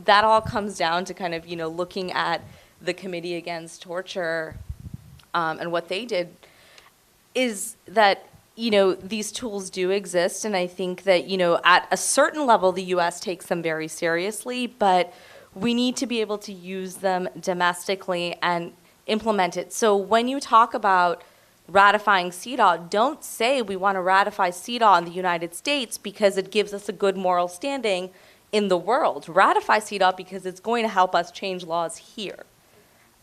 that all comes down to kind of, looking at the Committee Against Torture and what they did is that, these tools do exist. And I think that, at a certain level, the U.S. takes them very seriously, but we need to be able to use them domestically and implement it. So when you talk about ratifying CEDAW, don't say we want to ratify CEDAW in the United States because it gives us a good moral standing in the world. Ratify CEDAW because it's going to help us change laws here.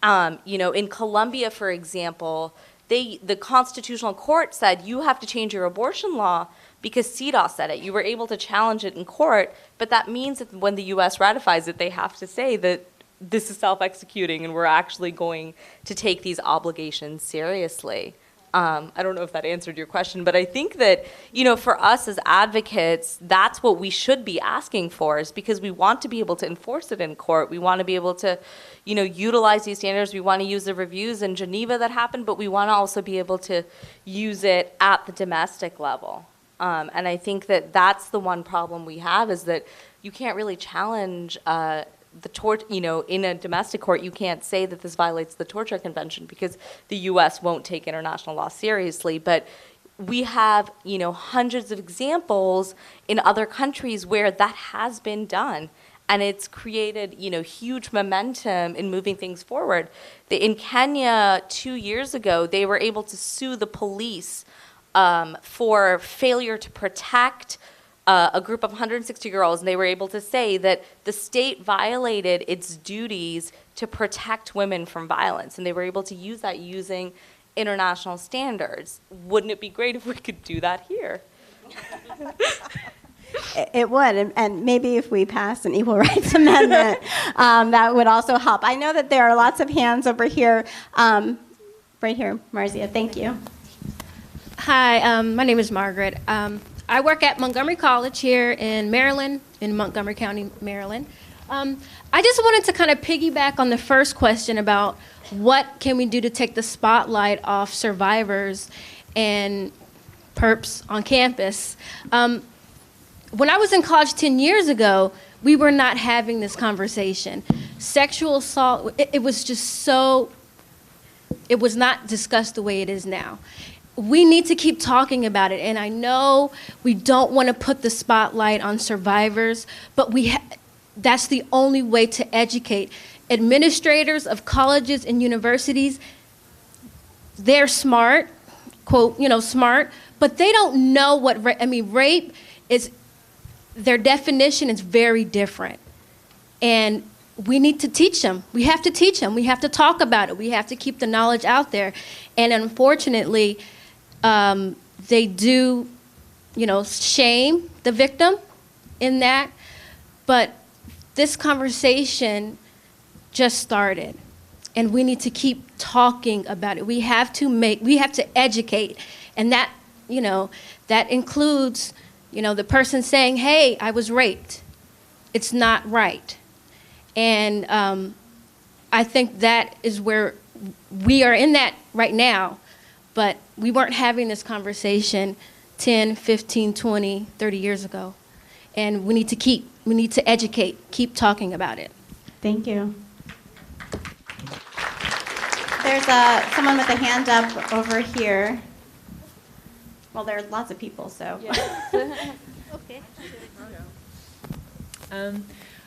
In Colombia, for example, the Constitutional Court said you have to change your abortion law because CEDAW said it. You were able to challenge it in court, but that means that when the U.S. ratifies it, they have to say that this is self-executing and we're actually going to take these obligations seriously. I don't know if that answered your question, but I think that, for us as advocates, that's what we should be asking for, is because we want to be able to enforce it in court. We want to be able to, utilize these standards. We want to use the reviews in Geneva that happened, but we want to also be able to use it at the domestic level. And I think that that's the one problem we have, is that you can't really challenge the tort, in a domestic court, you can't say that this violates the Torture Convention because the U.S. won't take international law seriously. But we have, hundreds of examples in other countries where that has been done. And it's created, huge momentum in moving things forward. In Kenya 2 years ago, they were able to sue the police for failure to protect a group of 160 girls, and they were able to say that the state violated its duties to protect women from violence, and they were able to use that using international standards. Wouldn't it be great if we could do that here? It would, and maybe if we pass an equal rights amendment, that would also help. I know that there are lots of hands over here. Right here, Marzia, thank you. Hi, my name is Margaret. I work at Montgomery College here in Maryland, in Montgomery County, Maryland. I just wanted to kind of piggyback on the first question about what can we do to take the spotlight off survivors and perps on campus. When I was in college 10 years ago, we were not having this conversation. Sexual assault, it was just so, it was not discussed the way it is now. We need to keep talking about it, and I know we don't want to put the spotlight on survivors, but that's the only way to educate. Administrators of colleges and universities, they're smart, quote, smart, but they don't know what, rape is, their definition is very different. And we need to teach them. We have to teach them. We have to talk about it. We have to keep the knowledge out there. And unfortunately, they do, shame the victim in that. But this conversation just started, and we need to keep talking about it. We have to educate, and that, that includes, the person saying, "Hey, I was raped. It's not right." And I think that is where we are in that right now, but we weren't having this conversation 10, 15, 20, 30 years ago. And we need to educate, keep talking about it. Thank you. There's someone with a hand up over here. Well, there are lots of people, so. Yeah. Okay.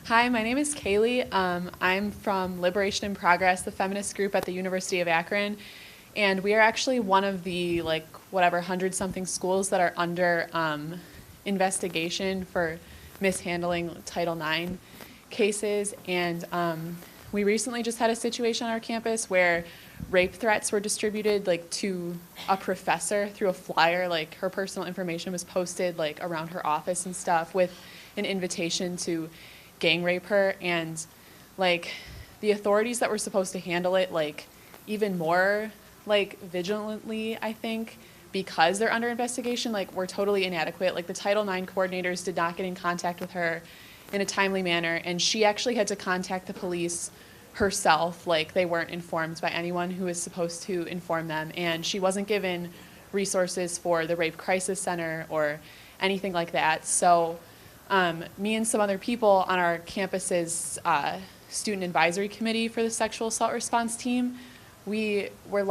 Hi, my name is Kaylee. I'm from Liberation in Progress, the feminist group at the University of Akron. And we are actually one of the, 100-something schools that are under investigation for mishandling Title IX cases. And we recently just had a situation on our campus where rape threats were distributed to a professor through a flyer. Her personal information was posted around her office and stuff with an invitation to gang rape her. And the authorities that were supposed to handle it even more vigilantly, I think, because they're under investigation, were totally inadequate. The Title IX coordinators did not get in contact with her in a timely manner, and she actually had to contact the police herself. They weren't informed by anyone who was supposed to inform them, and she wasn't given resources for the Rape Crisis Center or anything like that. So me and some other people on our campus's student advisory committee for the sexual assault response team, we were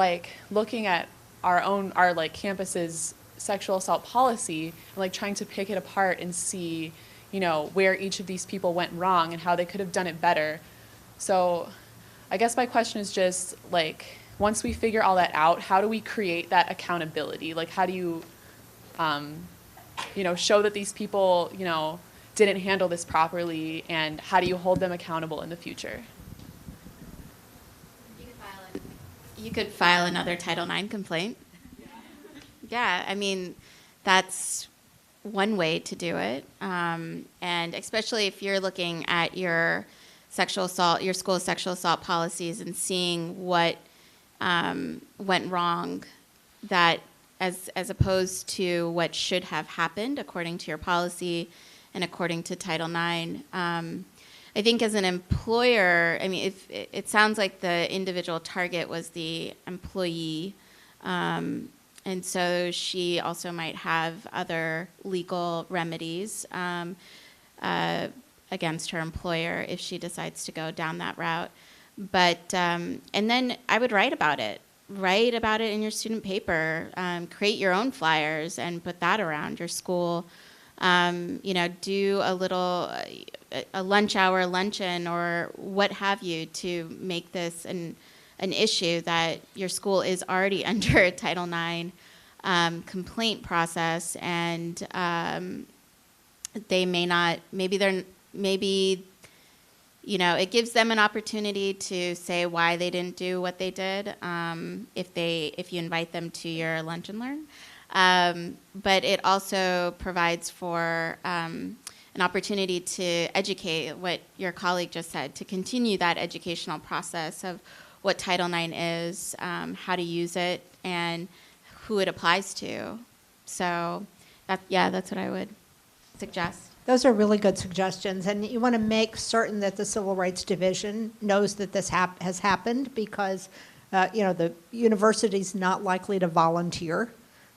looking at our campus's sexual assault policy and trying to pick it apart and see, where each of these people went wrong and how they could have done it better. So I guess my question is just once we figure all that out, how do we create that accountability? How do you, show that these people, didn't handle this properly, and how do you hold them accountable in the future? You could file another Title IX complaint. Yeah, that's one way to do it. And especially if you're looking at your sexual assault, your school's sexual assault policies and seeing what went wrong, that as opposed to what should have happened according to your policy and according to Title IX. I think as an employer, if it sounds like the individual target was the employee, and so she also might have other legal remedies against her employer if she decides to go down that route. But and then I would write about it. write about it in your student paper. Create your own flyers and put that around your school. Do a lunch hour luncheon or what have you to make this an issue that your school is already under a Title IX complaint process, and they may not. It gives them an opportunity to say why they didn't do what they did if you invite them to your lunch and learn. But it also provides for an opportunity to educate, what your colleague just said, to continue that educational process of what Title IX is, how to use it, and who it applies to. So that's what I would suggest. Those are really good suggestions, and you want to make certain that the Civil Rights Division knows that this has happened, because the university's not likely to volunteer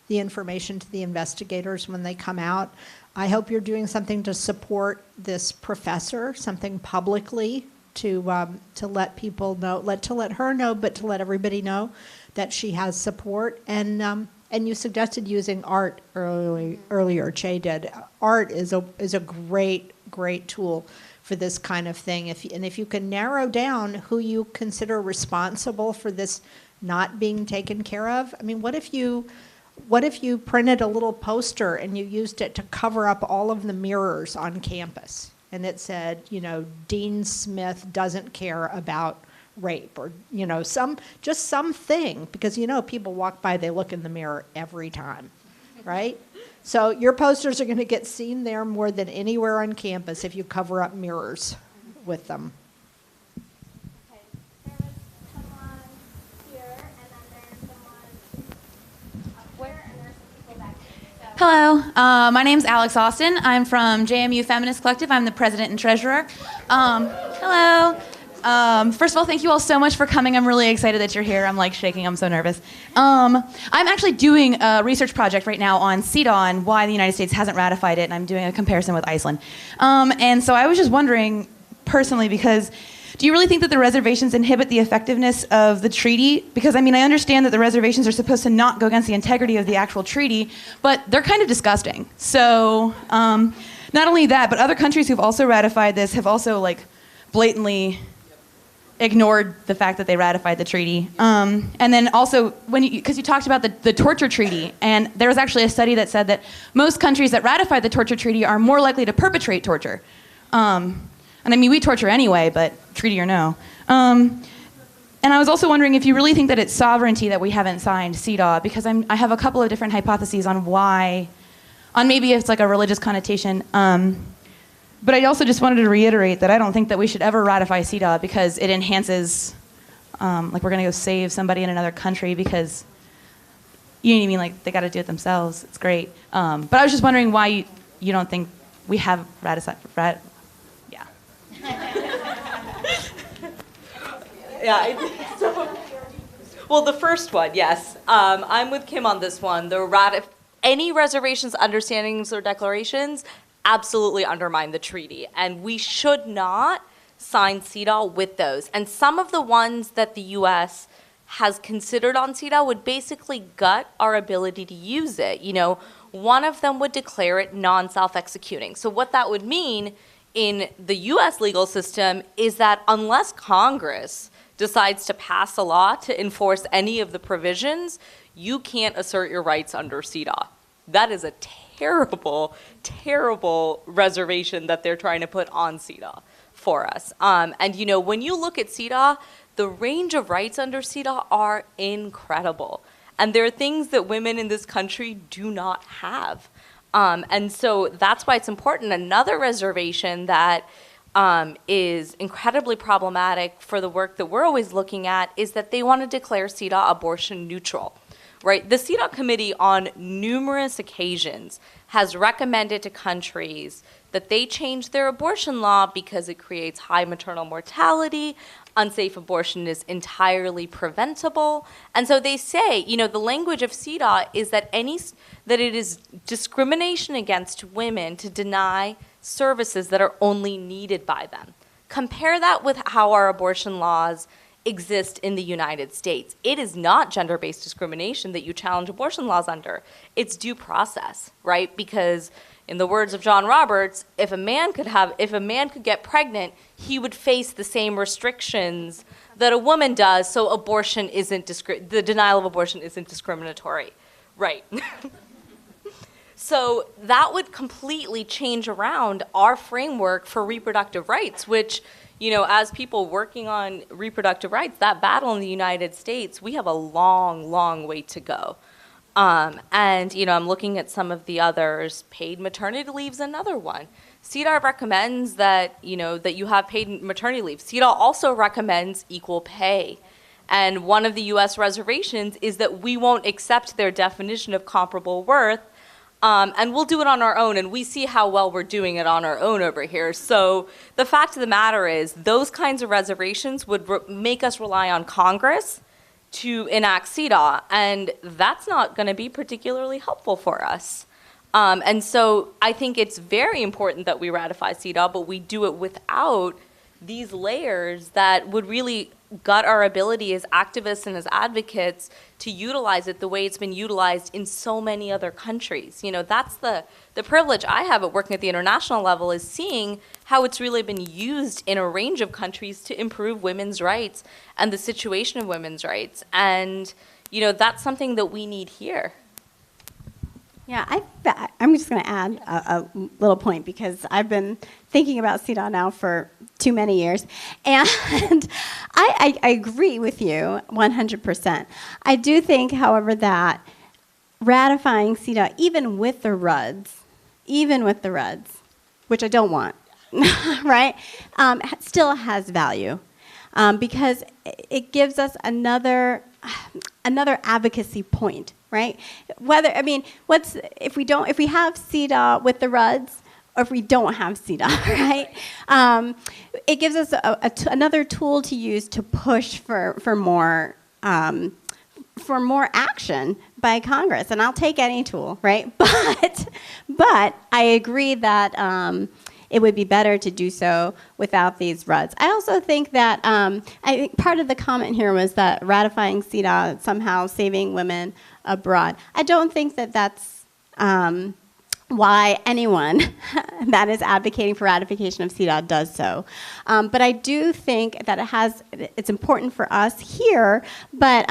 the information to the investigators when they come out. I hope you're doing something to support this professor, something publicly to let people know, to let her know, but to let everybody know that she has support. And you suggested using art earlier. Che did. Art is a great tool for this kind of thing. If you can narrow down who you consider responsible for this not being taken care of. I mean, what if you printed a little poster and you used it to cover up all of the mirrors on campus, and it said, Dean Smith doesn't care about rape, or something, because people walk by, they look in the mirror every time, right? So your posters are going to get seen there more than anywhere on campus if you cover up mirrors with them. Hello, my name's Alex Austin. I'm from JMU Feminist Collective. I'm the president and treasurer. Hello. First of all, thank you all so much for coming. I'm really excited that you're here. I'm like shaking. I'm so nervous. I'm actually doing a research project right now on CEDAW and why the United States hasn't ratified it, and I'm doing a comparison with Iceland. And so I was just wondering, personally, because do you really think that the reservations inhibit the effectiveness of the treaty? Because, I understand that the reservations are supposed to not go against the integrity of the actual treaty, but they're kind of disgusting. So not only that, but other countries who've also ratified this have also, blatantly ignored the fact that they ratified the treaty. And then also, because you talked about the torture treaty, and there was actually a study that said that most countries that ratified the torture treaty are more likely to perpetrate torture. And we torture anyway, but treaty or no. And I was also wondering if you really think that it's sovereignty that we haven't signed CEDAW, because I have a couple of different hypotheses on why, maybe it's like a religious connotation. But I also just wanted to reiterate that I don't think that we should ever ratify CEDAW because it enhances, we're going to go save somebody in another country because, they got to do it themselves. It's great. But I was just wondering why you don't think we have ratified. Well, the first one, yes. I'm with Kim on this one. Any reservations, understandings, or declarations absolutely undermine the treaty, and we should not sign CEDAW with those. And some of the ones that the U.S. has considered on CEDAW would basically gut our ability to use it. One of them would declare it non-self-executing. So what that would mean in the U.S. legal system is that unless Congress decides to pass a law to enforce any of the provisions, you can't assert your rights under CEDAW. That is a terrible, terrible reservation that they're trying to put on CEDAW for us. And when you look at CEDAW, the range of rights under CEDAW are incredible. And there are things that women in this country do not have. And so that's why it's important. Another reservation that is incredibly problematic for the work that we're always looking at is that they want to declare CEDAW abortion neutral, right? The CEDAW committee on numerous occasions has recommended to countries that they change their abortion law because it creates high maternal mortality, unsafe abortion is entirely preventable. And so they say, the language of CEDAW is that that it is discrimination against women to deny services that are only needed by them. Compare that with how our abortion laws exist in the United States. It is not gender-based discrimination that you challenge abortion laws under. It's due process, right? Because in the words of John Roberts, if a man could get pregnant, he would face the same restrictions that a woman does, so the denial of abortion isn't discriminatory. Right. So that would completely change around our framework for reproductive rights, which, you know, as people working on reproductive rights, that battle in the United States, we have a long, long way to go. And, you know, I'm looking at some of the others. Paid maternity leave is another one. CEDAW recommends that, you know, that you have paid maternity leave. CEDAW also recommends equal pay. And one of the U.S. reservations is that we won't accept their definition of comparable worth, and we'll do it on our own, and we see how well we're doing it on our own over here. So the fact of the matter is those kinds of reservations would make us rely on Congress to enact CEDAW, and that's not going to be particularly helpful for us. And so I think it's very important that we ratify CEDAW, but we do it without these layers that would really gut our ability as activists and as advocates to utilize it the way it's been utilized in so many other countries. You know, that's the privilege I have at working at the international level, is seeing how it's really been used in a range of countries to improve women's rights and the situation of women's rights. And, you know, that's something that we need here. Yeah, I'm just going to add a little point, because I've been thinking about CEDAW now for too many years, and I agree with you 100%. I do think, however, that ratifying CEDAW, even with the RUDs, which I don't want, right, still has value, because it gives us another advocacy point. Right? If we have CEDAW with the RUDs, or if we don't have CEDAW, right? It gives us another tool to use to push for more action by Congress, and I'll take any tool, right? But I agree that it would be better to do so without these RUDs. I also think that I think part of the comment here was that ratifying CEDAW somehow saving women abroad. I don't think that that's why anyone that is advocating for ratification of CEDAW does so. But I do think that it's important for us here. But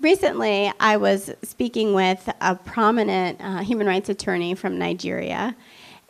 recently I was speaking with a prominent human rights attorney from Nigeria,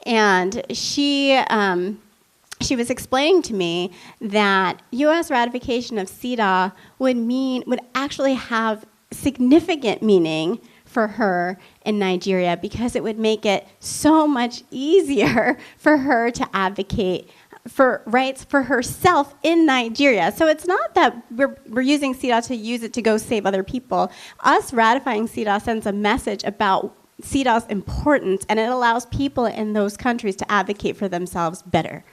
and she was explaining to me that U.S. ratification of CEDAW would actually have significant meaning for her in Nigeria, because it would make it so much easier for her to advocate for rights for herself in Nigeria. So it's not that we're using CEDAW to use it to go save other people. Us ratifying CEDAW sends a message about CEDAW's importance, and it allows people in those countries to advocate for themselves better.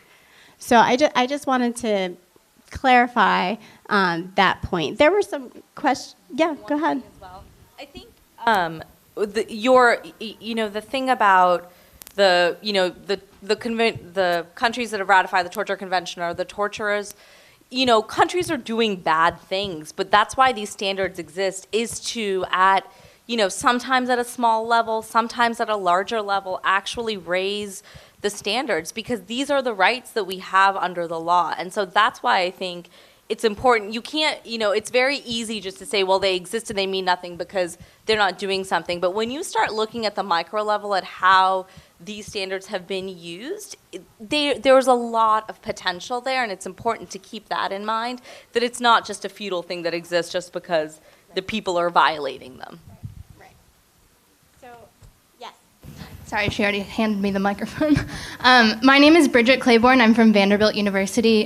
So I just wanted to clarify that point. There were some questions. Yeah, go ahead. I think the thing about the countries that have ratified the Torture Convention are the torturers. You know, countries are doing bad things, but that's why these standards exist, is to sometimes at a small level, sometimes at a larger level, actually raise the standards, because these are the rights that we have under the law. And so that's why I think it's important. You can't, it's very easy just to say, well, they exist and they mean nothing because they're not doing something. But when you start looking at the micro level at how these standards have been used, there's a lot of potential there, and it's important to keep that in mind, that it's not just a futile thing that exists just because the people are violating them. Sorry, she already handed me the microphone. My name is Bridget Claiborne. I'm from Vanderbilt University.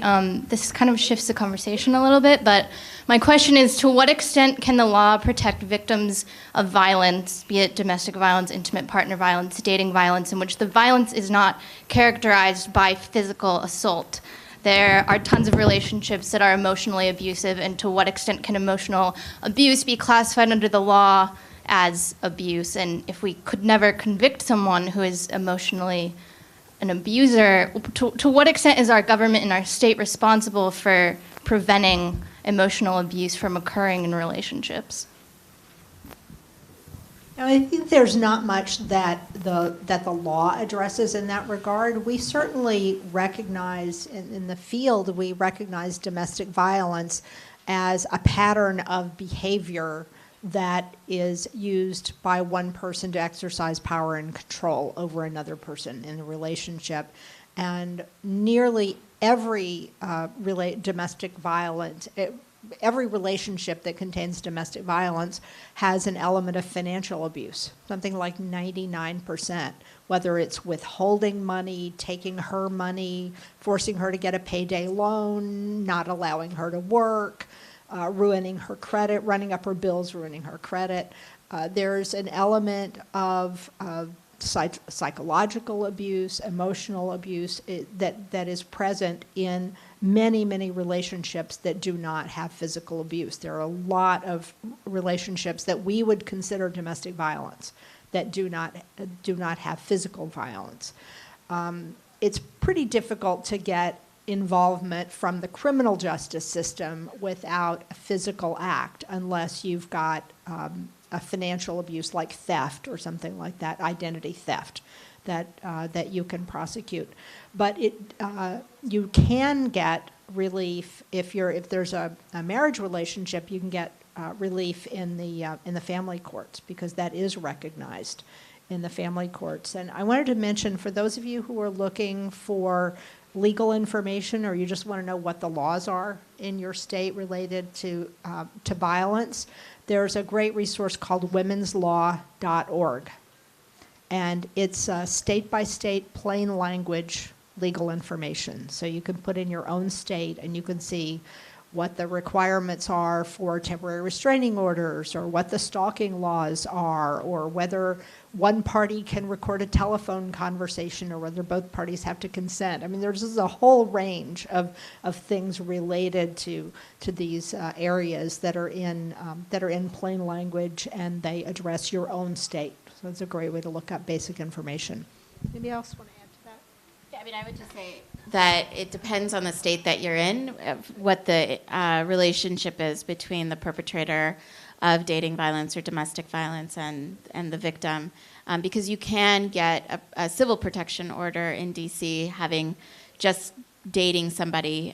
This kind of shifts the conversation a little bit, but my question is, to what extent can the law protect victims of violence, be it domestic violence, intimate partner violence, dating violence, in which the violence is not characterized by physical assault? There are tons of relationships that are emotionally abusive, and to what extent can emotional abuse be classified under the law as abuse? And if we could never convict someone who is emotionally an abuser, to what extent is our government and our state responsible for preventing emotional abuse from occurring in relationships? I think there's not much that the law addresses in that regard. We certainly recognize, in the field, we recognize domestic violence as a pattern of behavior that is used by one person to exercise power and control over another person in a relationship. And nearly every domestic violence, every relationship that contains domestic violence has an element of financial abuse, something like 99%, whether it's withholding money, taking her money, forcing her to get a payday loan, not allowing her to work, ruining her credit, running up her bills, ruining her credit. There's an element of psychological abuse, emotional abuse that is present in many, many relationships that do not have physical abuse. There are a lot of relationships that we would consider domestic violence that do not have physical violence. It's pretty difficult to get involvement from the criminal justice system without a physical act unless you've got a financial abuse like theft or something like that, identity theft, that you can prosecute. But you can get relief if there's a marriage relationship. You can get relief in the family courts because that is recognized in the family courts. And I wanted to mention, for those of you who are looking for legal information or you just want to know what the laws are in your state related to violence, there's a great resource called womenslaw.org. And it's state-by-state, plain language legal information. So you can put in your own state and you can see what the requirements are for temporary restraining orders or what the stalking laws are or whether one party can record a telephone conversation or whether both parties have to consent. I mean, there's a whole range of things related to these areas that are in plain language, and they address your own state. So it's a great way to look up basic information. Anybody else want to add to that? Yeah, I mean, I would just say that it depends on the state that you're in, what the relationship is between the perpetrator of dating violence or domestic violence and the victim, because you can get a civil protection order in DC having just dating somebody,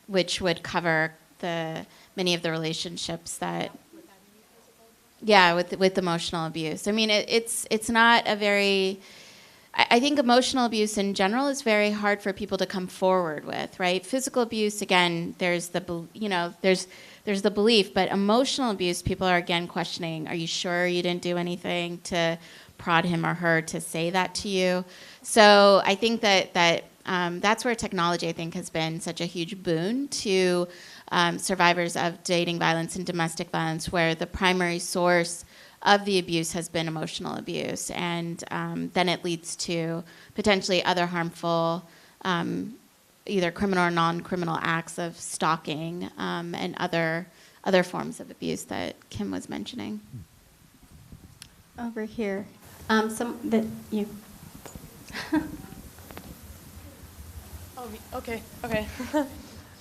which would cover many of the relationships that. Yeah, with emotional abuse. I mean, it's not a very. I think emotional abuse in general is very hard for people to come forward with, right? Physical abuse, again, there's the belief, but emotional abuse, people are again questioning, are you sure you didn't do anything to prod him or her to say that to you? So I think that's where technology, I think, has been such a huge boon to survivors of dating violence and domestic violence, where the primary source of the abuse has been emotional abuse, and then it leads to potentially other harmful, either criminal or non-criminal acts of stalking and other forms of abuse that Kim was mentioning. Over here, you. Okay.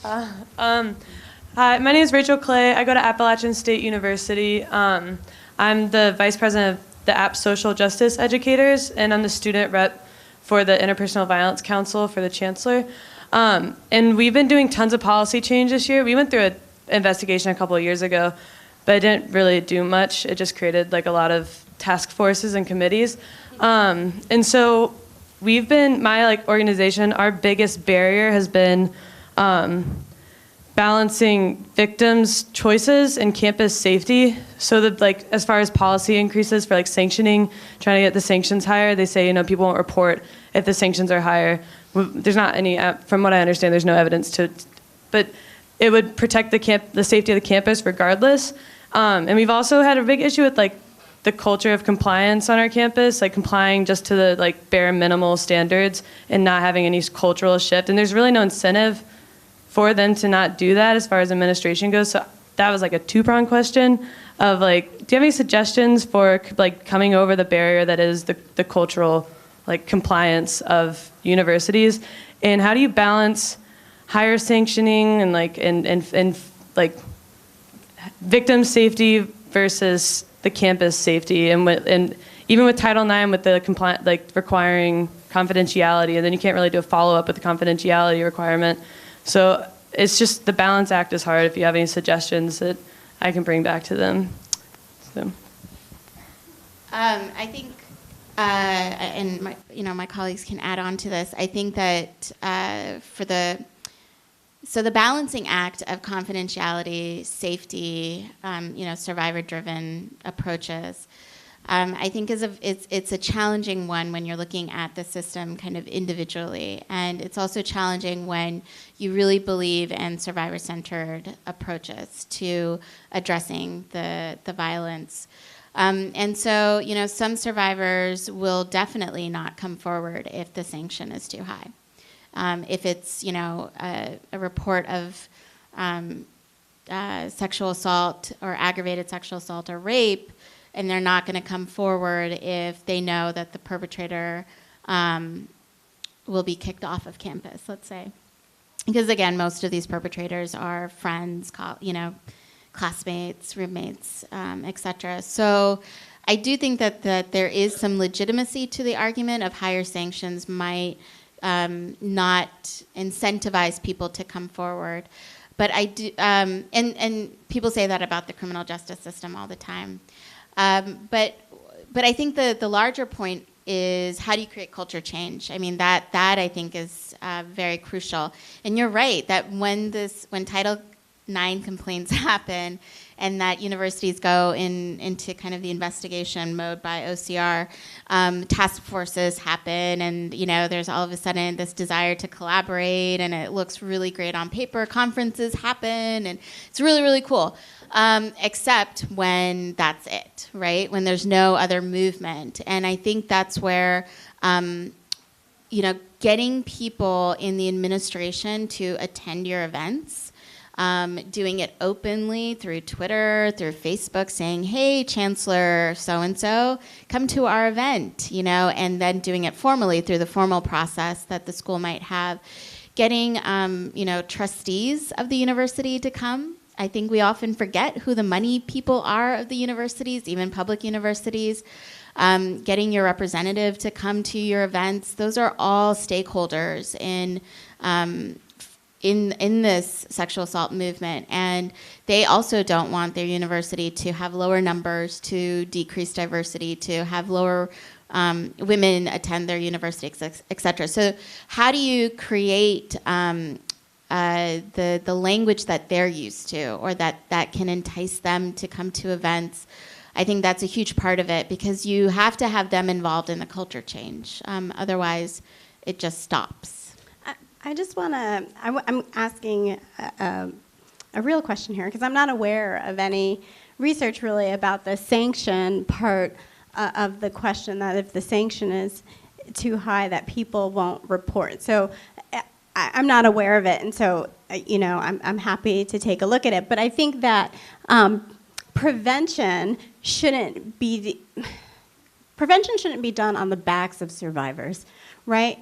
Hi, my name is Rachel Clay. I go to Appalachian State University. I'm the vice president of the App Social Justice Educators, and I'm the student rep for the Interpersonal Violence Council for the Chancellor. And we've been doing tons of policy change this year. We went through an investigation a couple of years ago, but it didn't really do much. It just created like a lot of task forces and committees. And so my organization, our biggest barrier has been balancing victims' choices and campus safety. So that as far as policy increases for sanctioning, trying to get the sanctions higher, they say, people won't report if the sanctions are higher. There's not any, from what I understand, there's no evidence but it would protect the safety of the campus regardless. And we've also had a big issue with the culture of compliance on our campus, complying just to the bare minimal standards and not having any cultural shift. And there's really no incentive for them to not do that as far as administration goes. So that was a two-pronged question of do you have any suggestions for coming over the barrier that is the cultural compliance of universities? And how do you balance higher sanctioning and like victim safety versus the campus safety, and even with Title IX with the requiring confidentiality, and then you can't really do a follow-up with the confidentiality requirement. So it's just the balance act is hard. If you have any suggestions that I can bring back to them. So. I think, and my colleagues can add on to this. I think that the balancing act of confidentiality, safety, survivor-driven approaches, I think it's a challenging one when you're looking at the system kind of individually, and it's also challenging when you really believe in survivor-centered approaches to addressing the violence. And so, some survivors will definitely not come forward if the sanction is too high. If it's, a report of sexual assault or aggravated sexual assault or rape, and they're not going to come forward if they know that the perpetrator will be kicked off of campus, let's say. Because, again, most of these perpetrators are friends, classmates, roommates, etc. So I do think that there is some legitimacy to the argument of higher sanctions might not incentivize people to come forward. But I do, and people say that about the criminal justice system all the time. But I think the larger point is, how do you create culture change? I mean, that I think is very crucial. And you're right that when Title IX complaints happen, and that universities go into kind of the investigation mode by OCR, task forces happen, and there's all of a sudden this desire to collaborate, and it looks really great on paper. Conferences happen, and it's really, really cool. Except when that's it, right? When there's no other movement. And I think that's where, getting people in the administration to attend your events, doing it openly through Twitter, through Facebook, saying, hey, Chancellor so-and-so, come to our event, and then doing it formally through the formal process that the school might have. Getting, trustees of the university to come. I think we often forget who the money people are of the universities, even public universities. Getting your representative to come to your events. Those are all stakeholders in this sexual assault movement, and they also don't want their university to have lower numbers, to decrease diversity, to have lower women attend their university, et cetera. So how do you create the language that they're used to, or that can entice them to come to events? I think that's a huge part of it, because you have to have them involved in the culture change. Otherwise, it just stops. I just want to, I'm asking a real question here, because I'm not aware of any research really about the sanction part of the question, that if the sanction is too high, that people won't report. So I'm not aware of it, and so I'm happy to take a look at it. But I think that prevention shouldn't be done on the backs of survivors, right?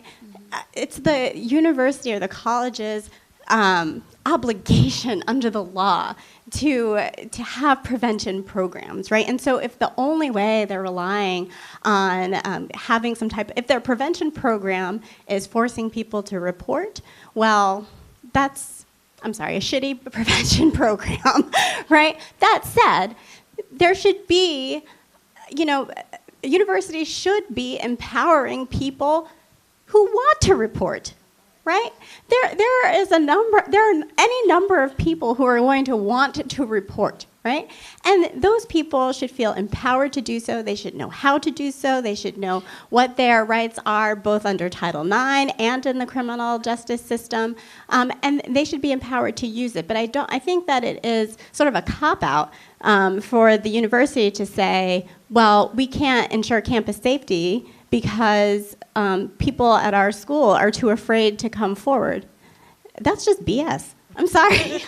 It's the university or the college's obligation under the law to have prevention programs, right? And so if the only way they're relying on having if their prevention program is forcing people to report, well, that's, a shitty prevention program, right? That said, there should be, universities should be empowering people who want to report, right? There are any number of people who are going to want to report, right? And those people should feel empowered to do so. They should know how to do so. They should know what their rights are, both under Title IX and in the criminal justice system, and they should be empowered to use it. But I think that it is sort of a cop-out for the university to say, well, we can't ensure campus safety because people at our school are too afraid to come forward. That's just BS. I'm sorry.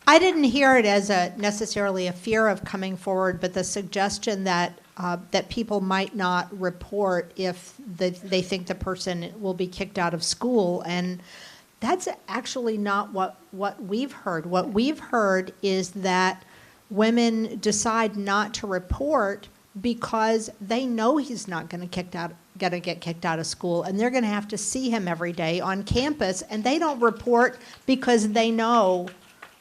I didn't hear it as necessarily a fear of coming forward, but the suggestion that that people might not report if they think the person will be kicked out of school. And that's actually not what we've heard. What we've heard is that women decide not to report because they know he's not going to get kicked out of school, and they're going to have to see him every day on campus, and they don't report because they know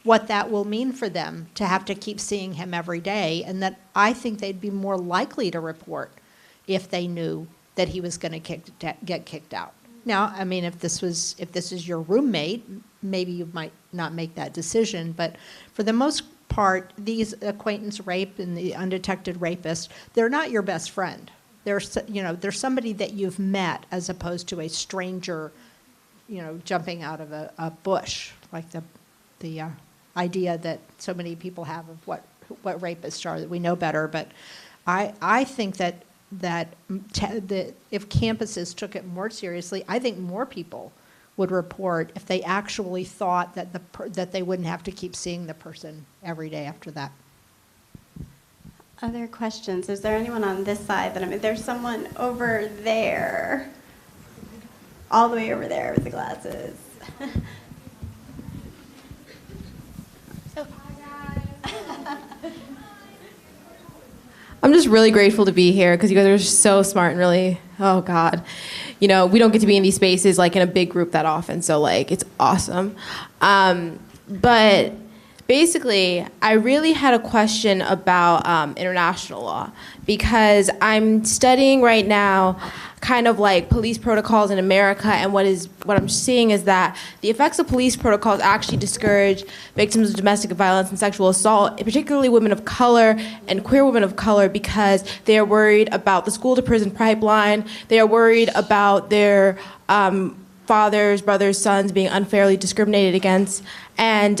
what that will mean for them to have to keep seeing him every day, and that I think they'd be more likely to report if they knew that he was going to get kicked out. Now, I mean, if this is your roommate, maybe you might not make that decision, but for the most part, these acquaintance rape and the undetected rapists, they're not your best friend. They're somebody that you've met as opposed to a stranger, jumping out of a bush, like the idea that so many people have of what rapists are, that we know better. But I think that if campuses took it more seriously, I think more people would report if they actually thought that they wouldn't have to keep seeing the person every day after that. Other questions? Is there anyone on this side there's someone over there, all the way over there with the glasses. I'm just really grateful to be here because you guys are so smart and really, oh God. We don't get to be in these spaces like in a big group that often, so like it's awesome. But basically, I really had a question about international law because I'm studying right now kind of like police protocols in America, and what I'm seeing is that the effects of police protocols actually discourage victims of domestic violence and sexual assault, particularly women of color and queer women of color, because they are worried about the school-to-prison pipeline. They are worried about their fathers, brothers, sons being unfairly discriminated against. And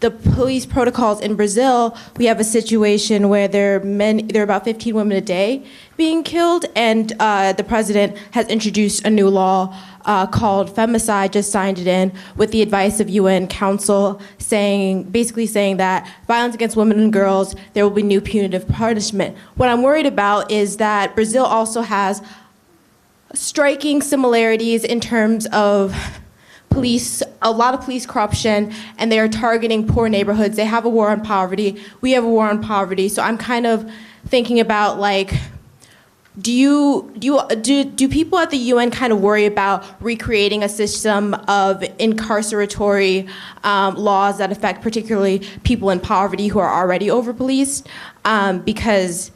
the police protocols in Brazil, we have a situation where there are about 15 women a day being killed, and the president has introduced a new law called femicide, just signed it in with the advice of UN Council, basically saying that violence against women and girls, there will be new punitive punishment. What I'm worried about is that Brazil also has striking similarities in terms of a lot of police corruption, and they are targeting poor neighborhoods. They have a war on poverty. We have a war on poverty. So I'm kind of thinking about do people at the UN kind of worry about recreating a system of incarceratory laws that affect particularly people in poverty who are already over-policed? Because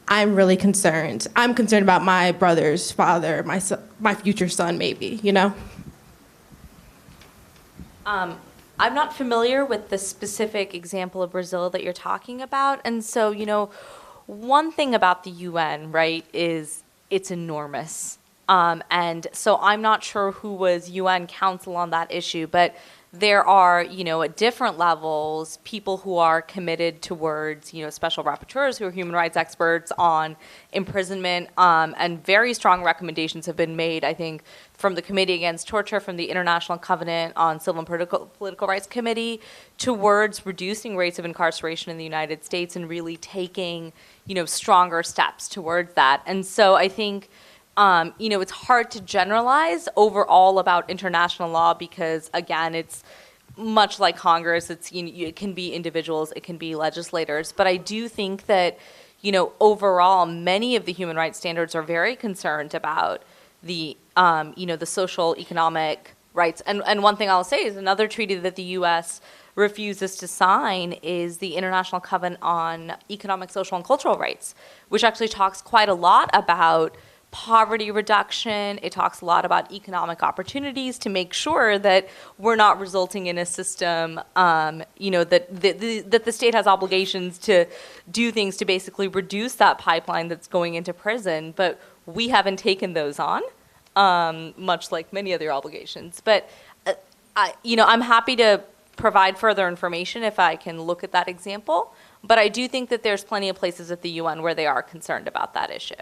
I'm really concerned. I'm concerned about my brother's father, my future son, maybe, I'm not familiar with the specific example of Brazil that you're talking about. And so, one thing about the UN, right, is it's enormous. And so I'm not sure who was UN counsel on that issue, but there are, at different levels, people who are committed towards, special rapporteurs who are human rights experts on imprisonment, and very strong recommendations have been made, I think, from the Committee Against Torture, from the International Covenant on Civil and Political Rights Committee, towards reducing rates of incarceration in the United States and really taking, stronger steps towards that. And so I think, it's hard to generalize overall about international law because, again, it's much like Congress. It can be individuals, it can be legislators. But I do think that, overall, many of the human rights standards are very concerned about the, the social, economic rights. And one thing I'll say is another treaty that the U.S. refuses to sign is the International Covenant on Economic, Social, and Cultural Rights, which actually talks quite a lot about poverty reduction. It talks a lot about economic opportunities to make sure that we're not resulting in a system, that the state has obligations to do things to basically reduce that pipeline that's going into prison, but we haven't taken those on, much like many other obligations. But, I'm happy to provide further information if I can look at that example, but I do think that there's plenty of places at the UN where they are concerned about that issue.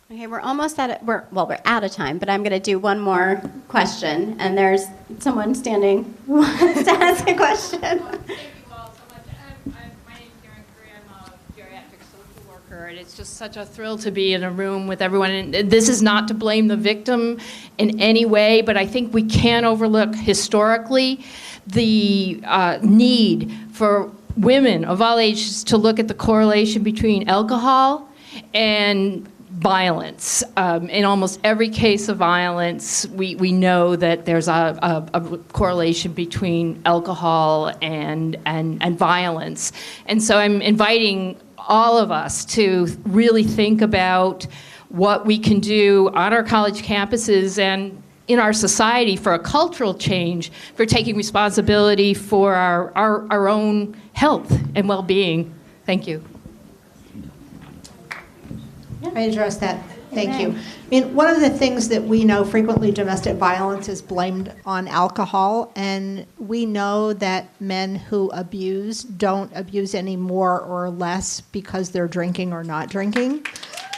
Okay, we're almost at it. We're out of time, but I'm going to do one more question, and there's someone standing who wants to ask a question. Thank you all so much. My name is Karen Curry. I'm a geriatric social worker and it's just such a thrill to be in a room with everyone. And this is not to blame the victim in any way, but I think we can't overlook historically the need for women of all ages to look at the correlation between alcohol and violence. In almost every case of violence, we know that there's a correlation between alcohol and violence. And so I'm inviting all of us to really think about what we can do on our college campuses and in our society for a cultural change, for taking responsibility for our own health and well-being. Thank you. I address that. Thank you. I mean, one of the things that we know frequently domestic violence is blamed on alcohol, and we know that men who abuse don't abuse any more or less because they're drinking or not drinking.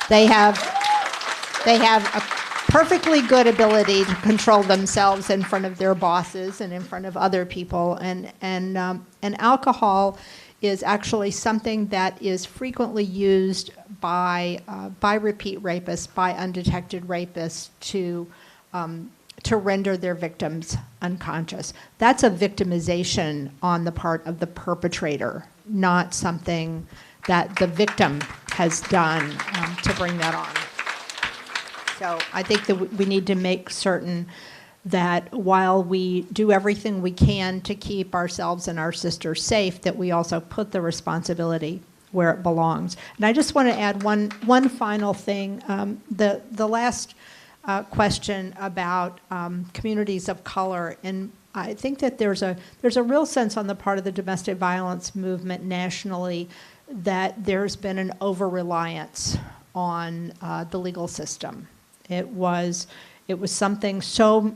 They have a perfectly good ability to control themselves in front of their bosses and in front of other people, and alcohol is actually something that is frequently used by repeat rapists, by undetected rapists to render their victims unconscious. That's a victimization on the part of the perpetrator, not something that the victim has done to bring that on. So I think that we need to make certain that while we do everything we can to keep ourselves and our sisters safe, that we also put the responsibility where it belongs. And I just want to add one final thing. The last question about communities of color, and I think that there's a real sense on the part of the domestic violence movement nationally that there's been an over-reliance on the legal system. It was something so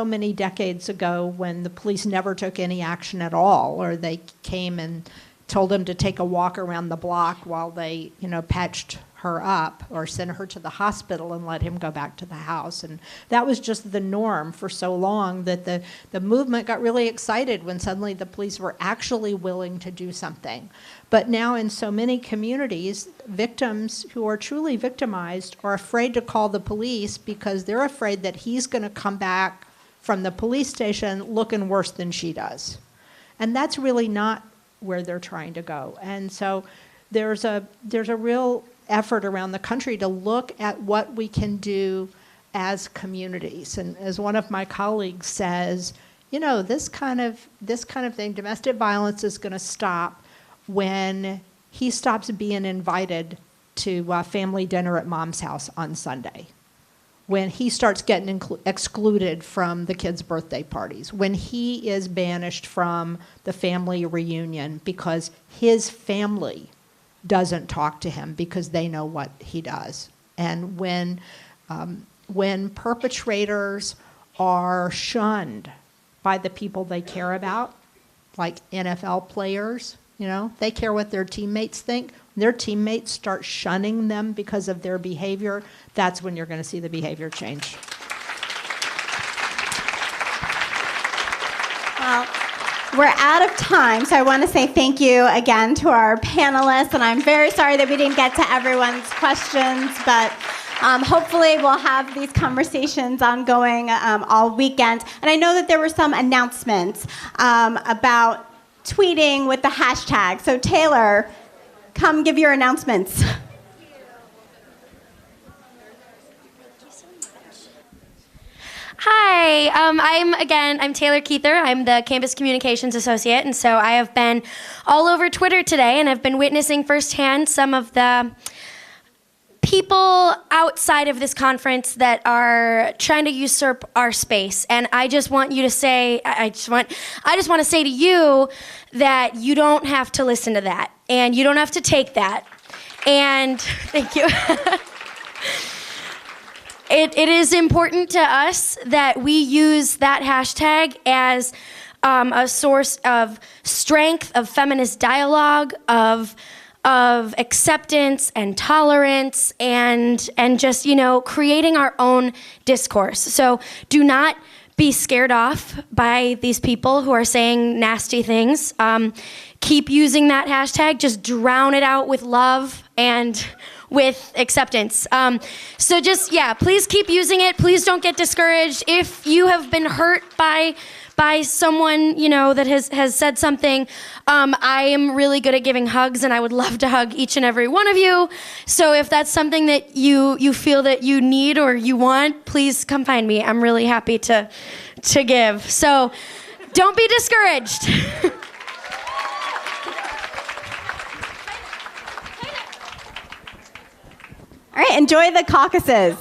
many decades ago when the police never took any action at all, or they came and told him to take a walk around the block while they, patched her up or sent her to the hospital and let him go back to the house. And that was just the norm for so long that the movement got really excited when suddenly the police were actually willing to do something. But now in so many communities, victims who are truly victimized are afraid to call the police because they're afraid that he's going to come back from the police station looking worse than she does. And that's really not where they're trying to go. And so there's a real effort around the country to look at what we can do as communities. And as one of my colleagues says, this kind of thing, domestic violence is going to stop when he stops being invited to family dinner at mom's house on Sunday, when he starts getting excluded from the kids' birthday parties, when he is banished from the family reunion because his family doesn't talk to him because they know what he does. And when perpetrators are shunned by the people they care about, like NFL players, they care what their teammates think. When their teammates start shunning them because of their behavior, that's when you're going to see the behavior change. Well, we're out of time, so I want to say thank you again to our panelists, and I'm very sorry that we didn't get to everyone's questions, but hopefully we'll have these conversations ongoing all weekend. And I know that there were some announcements about tweeting with the hashtag. So Taylor, come give your announcements. Hi, I'm Taylor Keither. I'm the Campus Communications Associate, and so I have been all over Twitter today, and I've been witnessing firsthand some of the people outside of this conference that are trying to usurp our space. And I just want you to say, I just want to say to you that you don't have to listen to that, and you don't have to take that. And thank you. It is important to us that we use that hashtag as a source of strength, of feminist dialogue, of acceptance and tolerance, and just, creating our own discourse. So do not be scared off by these people who are saying nasty things. Keep using that hashtag. Just drown it out with love and with acceptance. So just, please keep using it. Please don't get discouraged. If you have been hurt by someone, that has said something, I am really good at giving hugs, and I would love to hug each and every one of you. So if that's something that you feel that you need or you want, please come find me. I'm really happy to give. So don't be discouraged. All right, enjoy the caucuses.